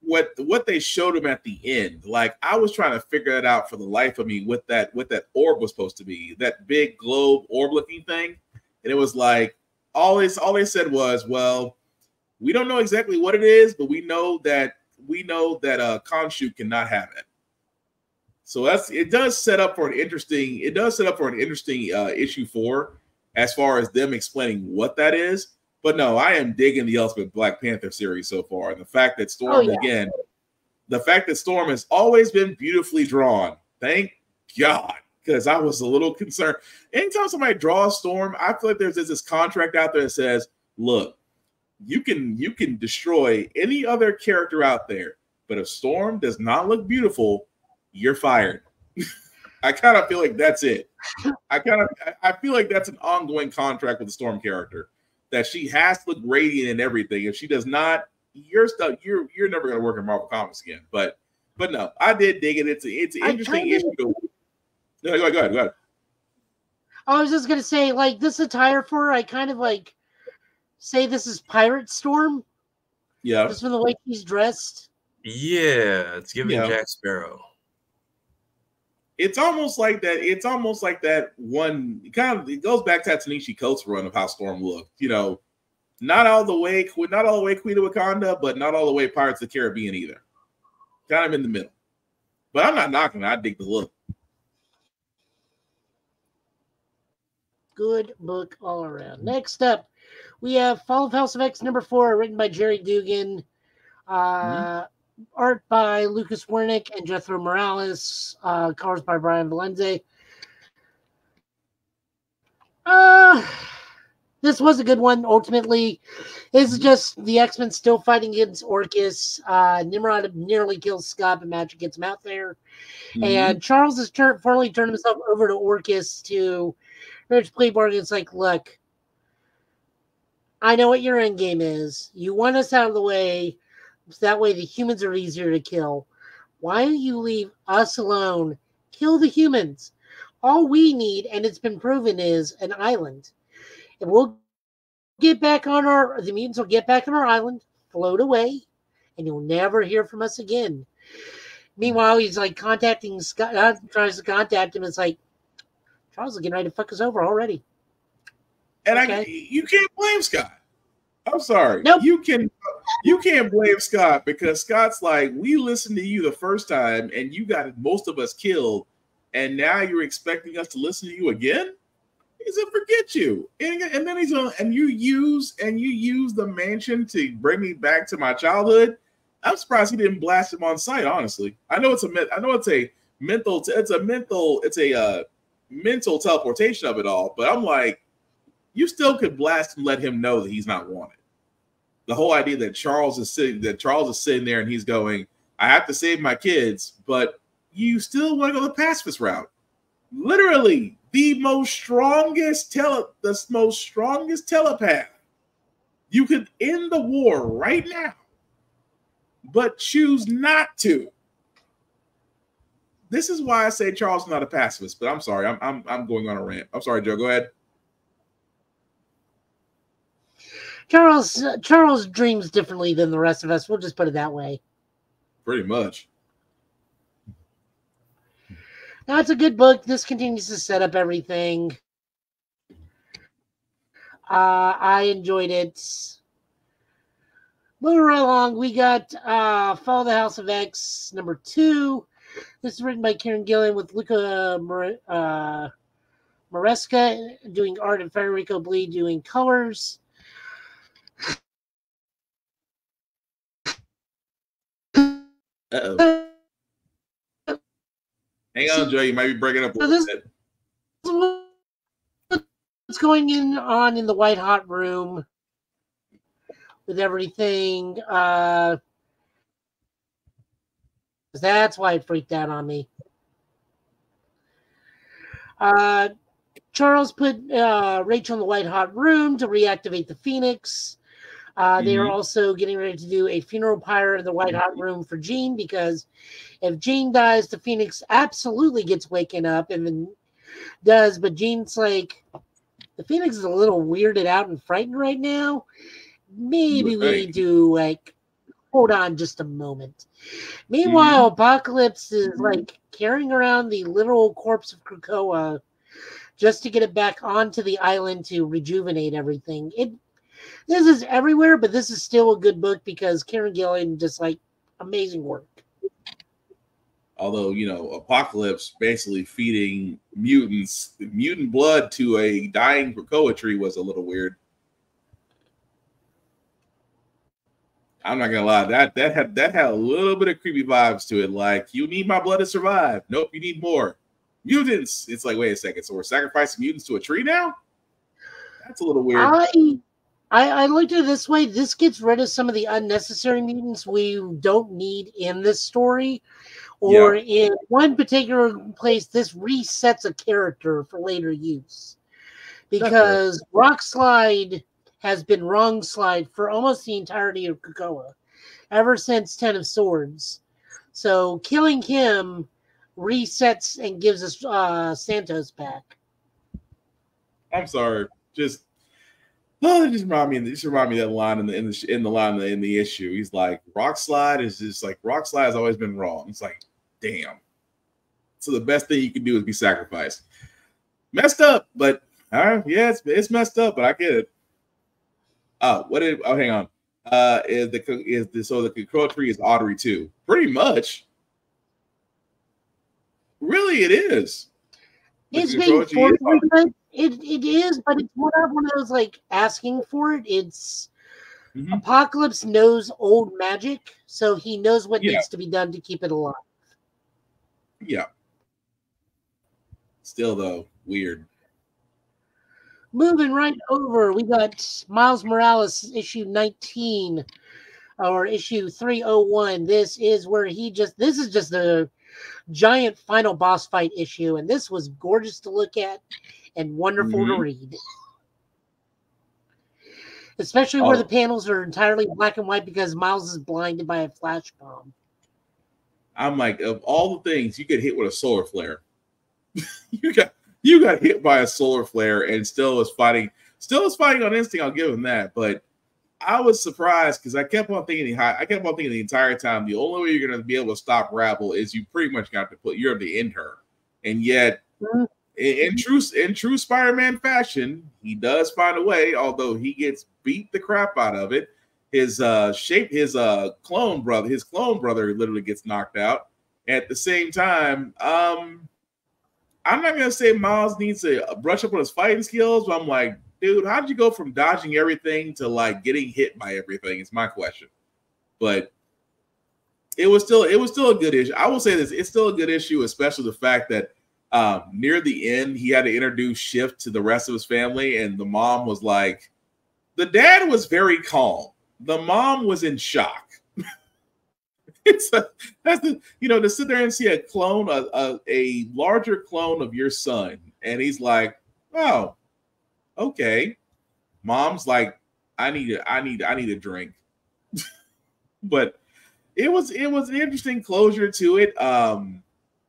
what they showed him at the end, like I was trying to figure that out for the life of me, what that orb was supposed to be, that big globe orb looking thing, and it was like all they said was, well, we don't know exactly what it is, but we know that Khonshu cannot have it. So it does set up for an interesting issue 4 as far as them explaining what that is. But no, I am digging the Ultimate Black Panther series so far. And the fact that Storm has always been beautifully drawn. Thank God. Because I was a little concerned. Anytime somebody draws Storm, I feel like there's this contract out there that says, look, you can destroy any other character out there, but if Storm does not look beautiful, you're fired. I kind of feel like that's it. I feel like that's an ongoing contract with the Storm character, that she has to look radiant and everything. If she does not, you're never going to work in Marvel Comics again. But no, I did dig it. It's an interesting issue. Go ahead. I was just going to say, like, this attire for her, I kind of like say this is Pirate Storm. Yeah. Just from the way she's dressed. Yeah, it's giving Jack Sparrow. It's almost like that. It's almost like that one kind of. It goes back to that Ta-Nehisi Coates run of how Storm looked. Not all the way Queen of Wakanda, but not all the way Pirates of the Caribbean either. Kind of in the middle. But I'm not knocking it. I dig the look. Good book all around. Next up, we have Fall of House of X #4, written by Jerry Dugan. Art by Lucas Wernick and Jethro Morales. Colors by Brian Valenze. This was a good one. Ultimately, it's just the X-Men still fighting against Orcus. Nimrod nearly kills Scott, but Magic gets him out there. And Charles has finally turned himself over to Orcus to play bargain. It's like, look, I know what your end game is. You want us out of the way, so that way the humans are easier to kill. Why don't you leave us alone? Kill the humans. All we need, and it's been proven, is an island. And we'll get back on the mutants will get back on our island, float away, and you'll never hear from us again. Meanwhile, he's like contacting Scott, tries to contact him. It's like, Charles is getting ready to fuck us over already. And you can't blame Scott. I'm sorry. Nope. You can't blame Scott because Scott's like, we listened to you the first time and you got most of us killed, and now you're expecting us to listen to you again? He said, forget you. And then he's on, and you use the mansion to bring me back to my childhood. I'm surprised he didn't blast him on sight, honestly. I know it's a mental teleportation of it all, but I'm like, you still could blast and let him know that he's not wanted. The whole idea that Charles is sitting there and he's going, I have to save my kids, but you still want to go the pacifist route. Literally, the most strongest telepath. You could end the war right now, but choose not to. This is why I say Charles is not a pacifist. But I'm sorry, I'm going on a rant. I'm sorry, Joe. Go ahead. Charles dreams differently than the rest of us. We'll just put it that way. Pretty much. Now, it's a good book. This continues to set up everything. I enjoyed it. Moving right along, we got Fall of the House of X #2. This is written by Kieran Gillen with Luca Maresca doing art and Federico Blee doing colors. Uh-oh. Hang on, Joe. You might be breaking up a little bit. What's going on in the White Hot Room with everything? That's why it freaked out on me. Charles put Rachel in the White Hot Room to reactivate the Phoenix. They are also getting ready to do a funeral pyre in the White Hot Room for Jean, because if Jean dies, the Phoenix absolutely gets waken up and then does. But Jean's like, the Phoenix is a little weirded out and frightened right now. Maybe we need to hold on just a moment. Meanwhile, Apocalypse is carrying around the literal corpse of Krakoa just to get it back onto the island to rejuvenate everything. This is everywhere, but this is still a good book because Kieran Gillen just amazing work. Although, Apocalypse basically feeding mutant blood to a dying Krakoa tree was a little weird. I'm not gonna lie, that had a little bit of creepy vibes to it. Like, you need my blood to survive. Nope, you need more mutants. It's like, wait a second, so we're sacrificing mutants to a tree now? That's a little weird. I looked at it this way. This gets rid of some of the unnecessary mutants we don't need in this story. Or in one particular place, this resets a character for later use. Because Rockslide has been Wrong Slide for almost the entirety of Krakoa, ever since Ten of Swords. So killing him resets and gives us Santos back. I'm sorry, it just remind me of that line in the issue. He's like, Rockslide is just like, Rockslide has always been wrong. It's like, damn. So the best thing you can do is be sacrificed. Messed up, but yeah, it's messed up, but I get it. hang on. The control tree is Audrey too? Pretty much. Really, it is. It's being forced. It is, but it's not one of those like asking for it. It's Apocalypse knows old magic, so he knows what needs to be done to keep it alive. Yeah. Still though, weird. Moving right over, we got Miles Morales issue 19 or issue 301. This is where this is just a giant final boss fight issue, and this was gorgeous to look at and wonderful to read. Especially where the panels are entirely black and white because Miles is blinded by a flash bomb. I'm like, of all the things you could hit with a solar flare, you got hit by a solar flare and still was fighting on instinct. I'll give him that, but I was surprised because I kept on thinking the entire time the only way you're going to be able to stop Rabble is you pretty much got to you have to end her, and yet in true Spider-Man fashion, he does find a way. Although he gets beat the crap out of it, his clone brother literally gets knocked out. At the same time, I'm not gonna say Miles needs to brush up on his fighting skills, but I'm like, dude, how did you go from dodging everything to like getting hit by everything? Is my question. But it was still a good issue. I will say this: it's still a good issue, especially the fact that near the end he had to introduce Shift to the rest of his family, and the mom was like, the dad was very calm. The mom was in shock. To sit there and see a clone, a larger clone of your son, and he's like, oh, okay. Mom's like, I need a drink. But it was an interesting closure to it,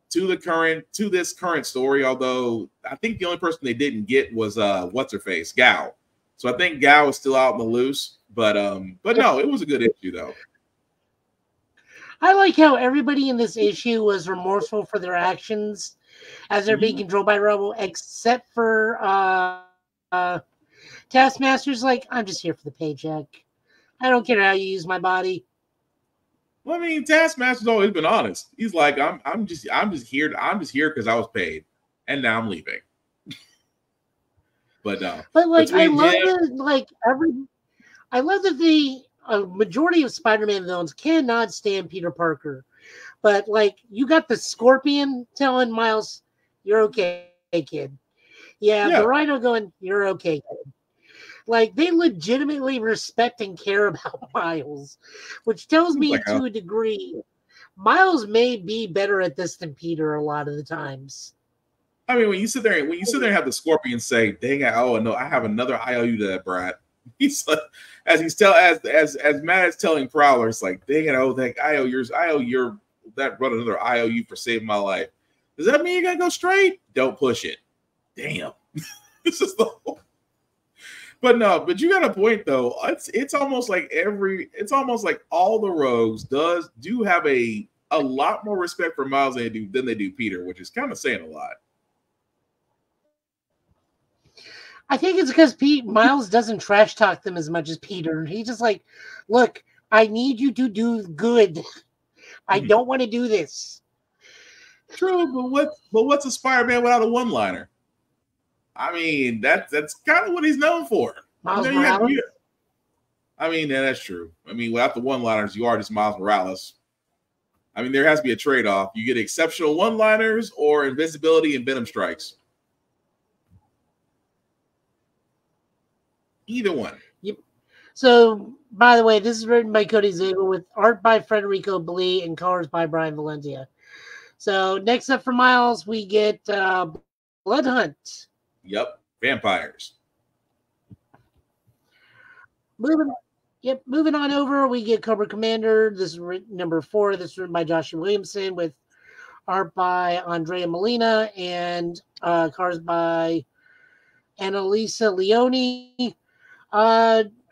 to this current story. Although I think the only person they didn't get was what's her face, Gal. So I think Gal was still out in the loose, but no, it was a good issue though. I like how everybody in this issue was remorseful for their actions as they're being controlled by Rebel, except for Taskmaster's like, I'm just here for the paycheck. I don't care how you use my body. Well, I mean, Taskmaster's always been honest. He's like, I'm just here because I was paid, and now I'm leaving. But like, I love that the majority of Spider-Man villains cannot stand Peter Parker, but like, you got the Scorpion telling Miles, "You're okay, kid." Yeah. The Rhino going, "You're okay, kid." Like, they legitimately respect and care about Miles, which tells me to a degree, Miles may be better at this than Peter a lot of the times. I mean, when you sit there and have the Scorpion say, "Dang, I have another IOU to that brat." He's like, as Matt is telling Prowler, it's like, "Dang it, that run another IOU for saving my life." Does that mean you gotta go straight? Don't push it. Damn. This is the whole. But you got a point though. It's almost like all the rogues do have a lot more respect for Miles than they do Peter, which is kind of saying a lot. I think it's because Miles doesn't trash talk them as much as Peter. He's just like, look, I need you to do good. I don't want to do this. True, but what's a Spider-Man without a one-liner? I mean, that's kind of what he's known for. Miles Morales? I mean, that's true. I mean, without the one-liners, you are just Miles Morales. I mean, there has to be a trade-off. You get exceptional one-liners or invisibility and venom strikes. Either one. Yep. So, by the way, this is written by Cody Ziegler with art by Federico Blee and colors by Brian Valencia. So, next up for Miles, we get Blood Hunt. Yep, vampires. Moving on over, we get Cobra Commander. This is number 4. This is written by Joshua Williamson with art by Andrea Molina and colors by Annalisa Leone.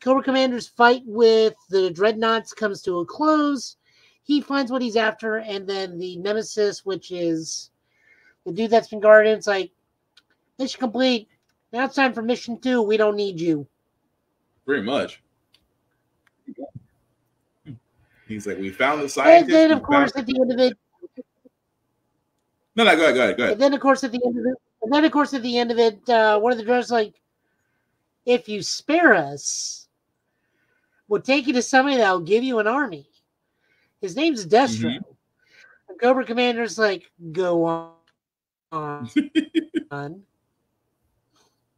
Cobra Commander's fight with the Dreadnoughts comes to a close. He finds what he's after, and then the Nemesis, which is the dude that's been guarded, it's like, mission complete. Now it's time for mission 2. We don't need you. Pretty much. He's like, we found the scientist. And then, of course, at the end of it. No, go ahead. And then, of course, at the end of it, one of the drones like, if you spare us, we'll take you to somebody that'll give you an army. His name's Destro. Mm-hmm. The Cobra Commander's like, go on.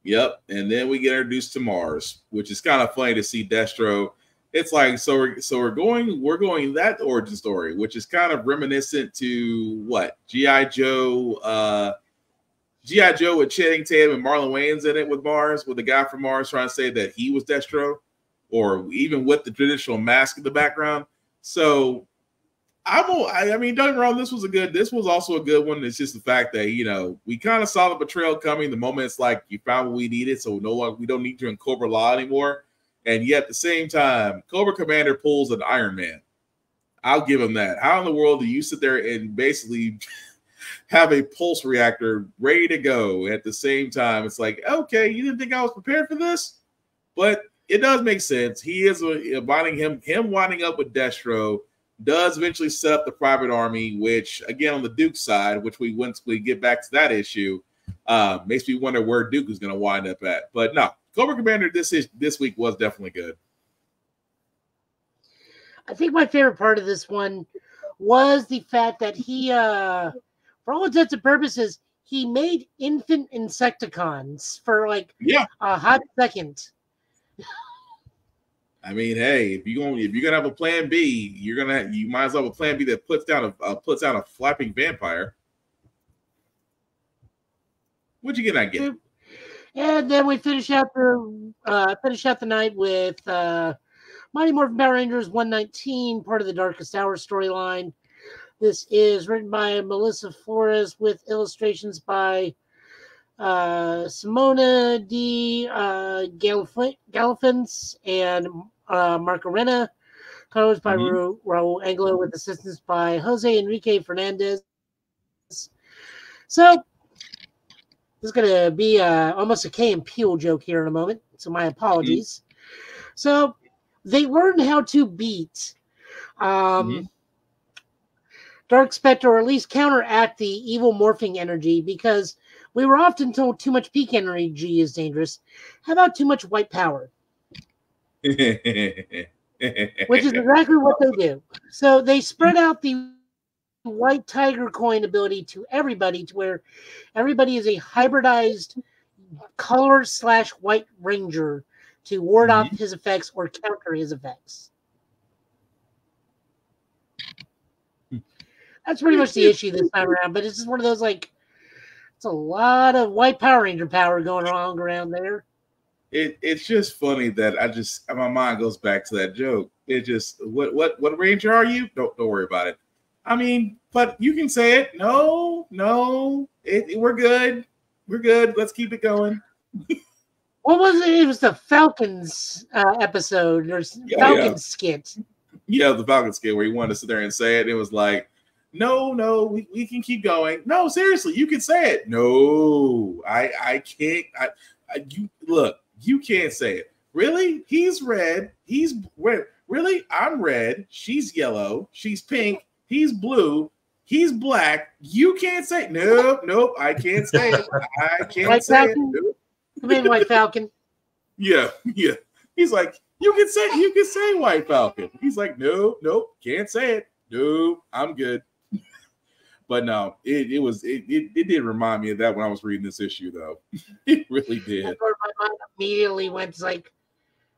Yep, and then we get introduced to Mars, which is kind of funny to see Destro. It's like we're going that origin story, which is kind of reminiscent to what G.I. Joe with Channing Tatum and Marlon Wayans in it with Mars, with the guy from Mars trying to say that he was Destro, or even with the traditional mask in the background. So I mean, don't get me wrong, this was also a good one. It's just the fact that, you know, we kind of saw the betrayal coming the moment it's like you found what we needed, so we don't need you in Cobra Law anymore. And yet at the same time, Cobra Commander pulls an Iron Man. I'll give him that. How in the world do you sit there and basically have a pulse reactor ready to go at the same time? It's like, okay, you didn't think I was prepared for this? But it does make sense. He is him winding up with Destro does eventually set up the private army, which again on the Duke side, which once we get back to that issue, makes me wonder where Duke is going to wind up at. But no, Cobra Commander this week was definitely good. I think my favorite part of this one was the fact that he, for all intents and purposes, he made infant Insecticons for like a hot second. I mean, hey, if you're gonna have a plan B, you might as well have a plan B that puts down a flapping vampire. What'd you get? And then we finish out the night with Mighty Morphin Power Rangers 119, part of the Darkest Hour storyline. This is written by Melissa Flores with illustrations by Simona D. Galifants and Mark Arena. Colors by Raul Anglo with assistance by Jose Enrique Fernandez. So this is going to be almost a Key and Peele joke here in a moment, so my apologies. So they learned how to beat Dark Spectre, or at least counteract the evil morphing energy, because we were often told too much peak energy is dangerous. How about too much white power? Which is exactly what they do. So they spread out the white tiger coin ability to everybody, to where everybody is a hybridized color/white ranger to ward off his effects or counter his effects. That's pretty much the issue this time around, but it's just one of those, like, it's a lot of white Power Ranger power going on around there. It's just funny that my mind goes back to that joke. It just, what Ranger are you? Don't worry about it. I mean, but you can say it. No, we're good. We're good. Let's keep it going. What was it? It was the Falcons episode or Falcons skit. Yeah, the Falcons skit where he wanted to sit there and say it. It was like, no, we can keep going. No, seriously, you can say it. No, I can't. You can't say it. Really? He's red. He's red. Really? I'm red. She's yellow. She's pink. He's blue. He's black. You can't say it. Nope. I can't say it. I can't White say Falcon? it. Nope. Come in, White Falcon. Yeah. He's like, you can say White Falcon. He's like, nope, can't say it. Nope, I'm good. But no, it did remind me of that when I was reading this issue, though. It really did. My mind immediately went like,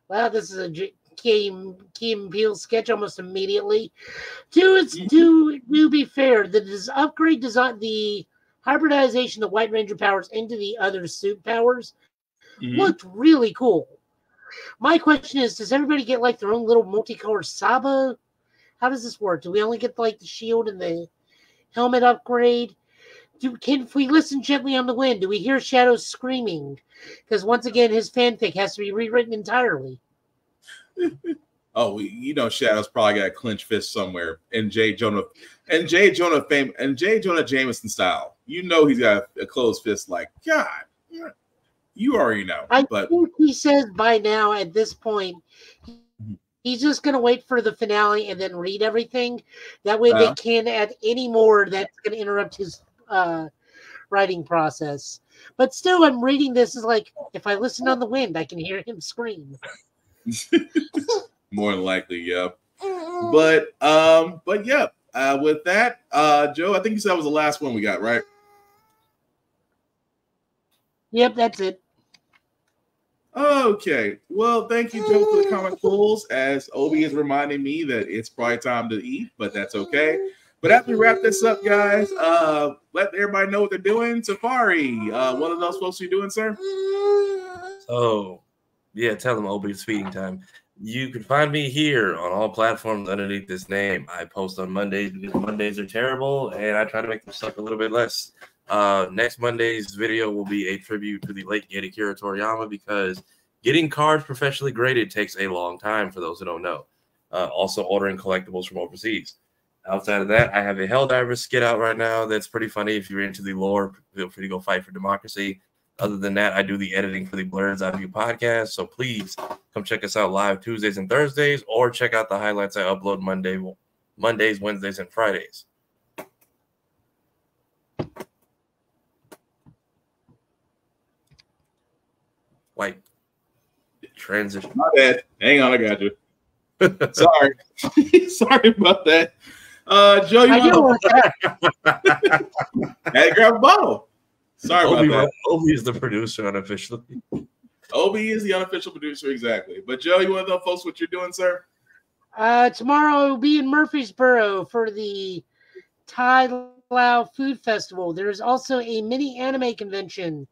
well, this is a Key and Peele sketch almost immediately. To be fair, the upgrade design, the hybridization of White Ranger powers into the other suit powers looked really cool. My question is, does everybody get like their own little multicolored Saba? How does this work? Do we only get like the shield and the helmet upgrade? If we listen gently on the wind, do we hear Shadow screaming? Because once again, his fanfic has to be rewritten entirely. Oh, Shadow's probably got a clenched fist somewhere in J. Jonah Jameson style. You know he's got a closed fist. Like, God, you already know. I think he says by now at this point He's just going to wait for the finale and then read everything. That way they can't add any more that's going to interrupt his writing process. But still, I'm reading this is like, if I listen on the wind, I can hear him scream. More than likely, yeah. But yeah, with that, Joe, I think you said that was the last one we got, right? Yep, that's it. Okay. Well, thank you, Joe, for the comic pulls. As Obi is reminding me that it's probably time to eat, but that's okay. But after we wrap this up, guys, let everybody know what they're doing. Safari, what are those supposed to be doing, sir? So, yeah, tell them Obi's feeding time. You can find me here on all platforms underneath this name. I post on Mondays because Mondays are terrible, and I try to make them suck a little bit less. Next Monday's video will be a tribute to the late Akira Toriyama because getting cards professionally graded takes a long time for those who don't know. Also ordering collectibles from overseas. Outside of that, I have a Helldivers skit out right now that's pretty funny. If you're into the lore, feel free to go fight for democracy. Other than that, I do the editing for the Blurred's Eye View podcast, so please come check us out live Tuesdays and Thursdays, or check out the highlights I upload Mondays, Wednesdays, and Fridays. Like transition. My bad. Hang on, I got you. Sorry. Sorry about that. Joe, you want to had to grab a bottle. Sorry about that. Obi is the producer unofficially. Obi is the unofficial producer, exactly. But Joe, you want to tell folks what you're doing, sir? Tomorrow I will be in Murfreesboro for the Thai Lao Food Festival. There is also a mini anime convention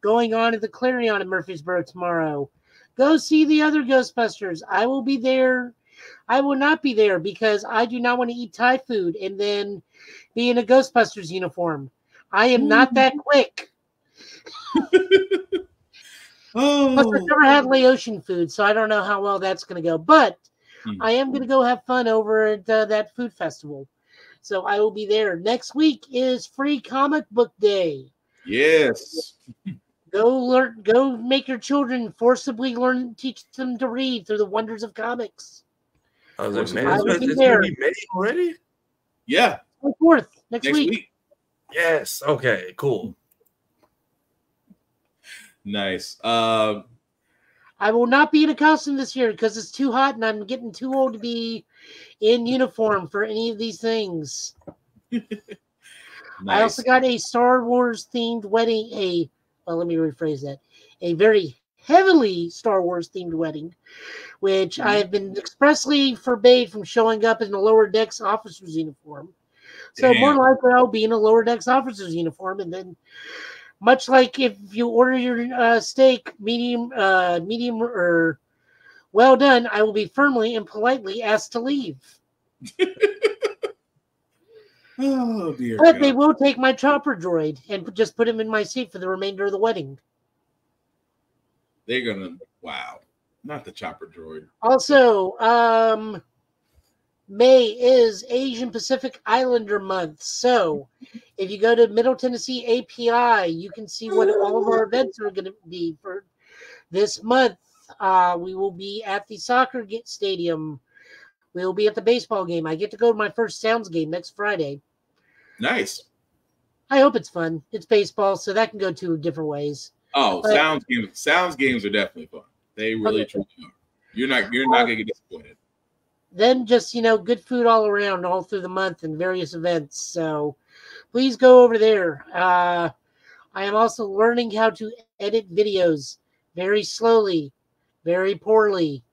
going on at the Clarion in Murfreesboro tomorrow. Go see the other Ghostbusters. I will be there. I will not be there because I do not want to eat Thai food and then be in a Ghostbusters uniform. I am not that quick. Plus, I've never had Laotian food, so I don't know how well that's going to go. But I am going to go have fun over at that food festival. So I will be there. Next week is Free Comic Book Day. Yes. Go make your children forcibly teach them to read through the wonders of comics. I was like, man, it's going to be May already? Yeah. 4th, next week. Yes. Okay, cool. Nice. I will not be in a costume this year because it's too hot and I'm getting too old to be in uniform for any of these things. Nice. I also got a Star Wars themed wedding, let me rephrase that. A very heavily Star Wars themed wedding, which I have been expressly forbade from showing up in the Lower Decks officer's uniform. So more likely I'll be in a Lower Decks officer's uniform, and then much like if you order your steak medium or well done, I will be firmly and politely asked to leave. Oh dear. But they will take my chopper droid and just put him in my seat for the remainder of the wedding. They're gonna not the chopper droid. Also, May is Asian Pacific Islander month. So if you go to Middle Tennessee API, you can see what all of our events are going to be for this month. We will be at the soccer stadium. We will be at the baseball game. I get to go to my first Sounds game next Friday. Nice. I hope it's fun. It's baseball, so that can go two different ways. Oh, but Sounds games are definitely fun. They really truly are. You're not gonna get disappointed. Then just, good food all around, all through the month and various events. So please go over there. I am also learning how to edit videos very slowly, very poorly,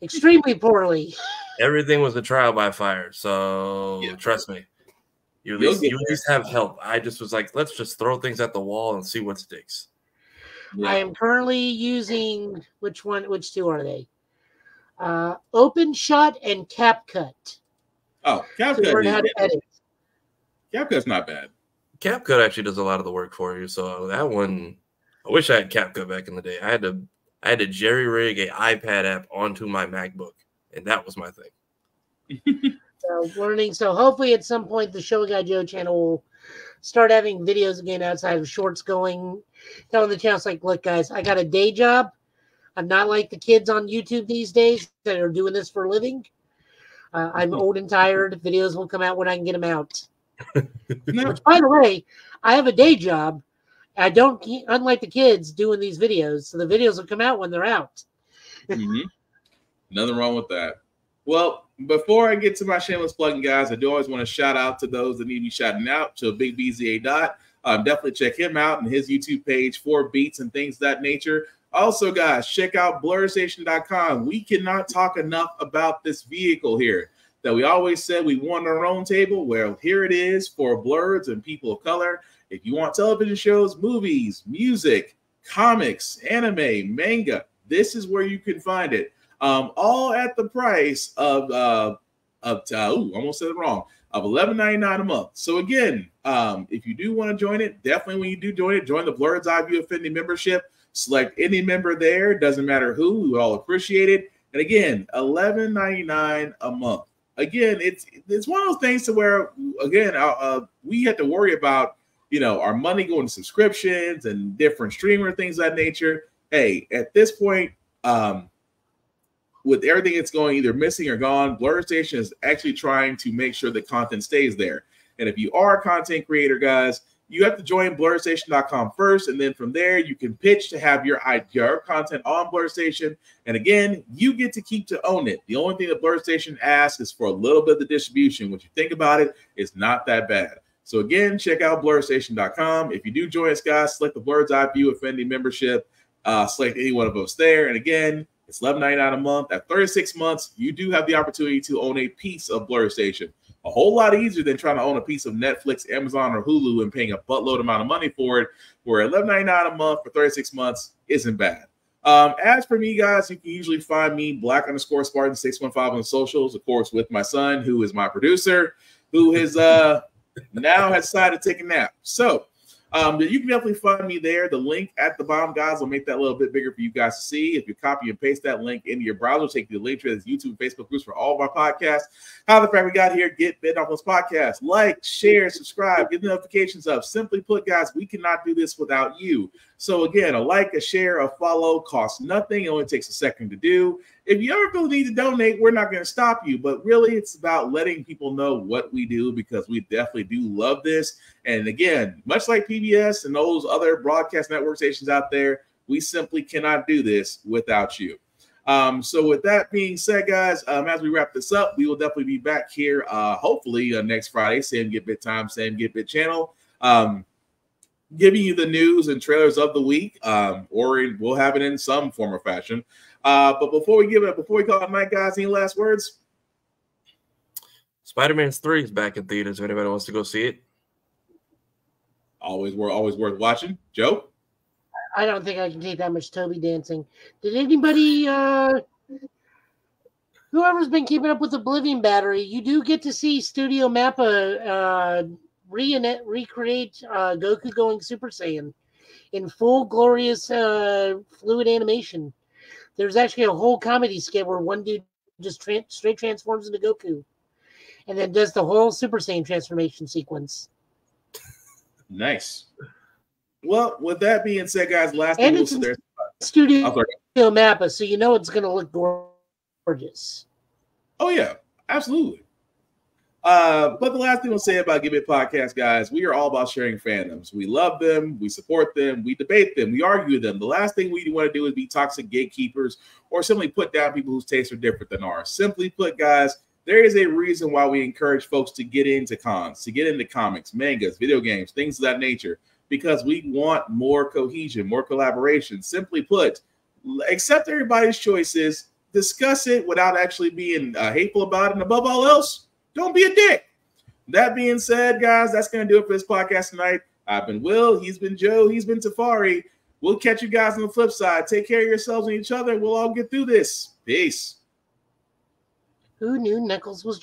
extremely poorly. Everything was a trial by fire. So trust me, you at least have help. I just was like, let's just throw things at the wall and see what sticks. Yeah. I am currently using, which two are they? OpenShot and CapCut. Oh, CapCut. To learn how to edit. CapCut's not bad. CapCut actually does a lot of the work for you. So that one, I wish I had CapCut back in the day. I had to jerry rig an iPad app onto my MacBook, and that was my thing. So hopefully at some point the Show Guy Joe channel will start having videos again outside of shorts going, telling the channel, like, look guys, I got a day job. I'm not like the kids on YouTube these days that are doing this for a living. I'm old and tired. Videos will come out when I can get them out. Which, by the way, I have a day job. I don't, unlike the kids doing these videos, so the videos will come out when they're out. Nothing wrong with that. Well, before I get to my shameless plugging, guys, I do always want to shout out to those that need to be shouting out to Big BZA Dot. Definitely check him out and his YouTube page for beats and things of that nature. Also, guys, check out BlurStation.com. We cannot talk enough about this vehicle here that we always said we want our own table. Well, here it is for blurs and people of color. If you want television shows, movies, music, comics, anime, manga, this is where you can find it. All at the price of almost said it wrong, of $11.99 a month. So again, if you do want to join it, definitely when you do join it, join the Blurred's Eye View Affinity membership. Select any member there, doesn't matter who, we would all appreciate it. And again, $11.99 a month. Again, it's one of those things to where, again, we have to worry about, you know, our money going to subscriptions and different streamer things of that nature. Hey, at this point, with everything that's going either missing or gone, Blur Station is actually trying to make sure the content stays there. And if you are a content creator, guys, you have to join BlurStation.com first, and then from there you can pitch to have your content on Blur Station. And again, you get to keep to own it. The only thing that Blur Station asks is for a little bit of the distribution. When you think about it, it's not that bad. So again, check out BlurStation.com. If you do join us, guys, select the Blurred's Eye View Affinity membership. Select any one of us there. And again, it's $11.99 a month. At 36 months, you do have the opportunity to own a piece of Blur Station. A whole lot easier than trying to own a piece of Netflix, Amazon, or Hulu and paying a buttload amount of money for it, where $11.99 a month for 36 months isn't bad. As for me, guys, you can usually find me Black_Spartan615 on the socials, of course, with my son, who is my producer, who has now has decided to take a nap. So you can definitely find me there. The link at the bottom, guys, will make that a little bit bigger for you guys to see. If you copy and paste that link into your browser, take you to the link to this YouTube and Facebook groups for all of our podcasts. How the fact we got here, get bitten off those podcasts. Like, share, subscribe, get the notifications up. Simply put, guys, we cannot do this without you. So again, a like, a share, a follow costs nothing. It only takes a second to do. If you ever feel the need to donate, we're not going to stop you. But really, it's about letting people know what we do, because we definitely do love this. And again, much like PBS and those other broadcast network stations out there, we simply cannot do this without you. So with that being said, guys, as we wrap this up, we will definitely be back here, hopefully next Friday, same Get Bit time, same Get Bit channel, giving you the news and trailers of the week, or we'll have it in some form or fashion. But before we call it night, guys, any last words? Spider-Man 3 is back in theaters. If anybody wants to go see it, always worth watching. Joe? I don't think I can take that much Toby dancing. Did anybody, whoever's been keeping up with Oblivion Battery, you do get to see Studio Mappa recreate Goku going Super Saiyan in full glorious fluid animation. There's actually a whole comedy skit where one dude just straight transforms into Goku and then does the whole Super Saiyan transformation sequence. Nice. Well, with that being said, guys, last thing we'll say, Studio Mappa, so you know it's going to look gorgeous. Oh yeah, absolutely. But the last thing we'll say about Give It Podcast, guys, we are all about sharing fandoms. We love them, we support them, we debate them, we argue them. The last thing we want to do is be toxic gatekeepers or simply put down people whose tastes are different than ours. Simply put, guys, there is a reason why we encourage folks to get into cons, to get into comics, mangas, video games, things of that nature, because we want more cohesion, more collaboration. Simply put, accept everybody's choices, discuss it without actually being hateful about it, and above all else, don't be a dick. That being said, guys, that's going to do it for this podcast tonight. I've been Will. He's been Joe. He's been Tafari. We'll catch you guys on the flip side. Take care of yourselves and each other. We'll all get through this. Peace. Who knew Knuckles was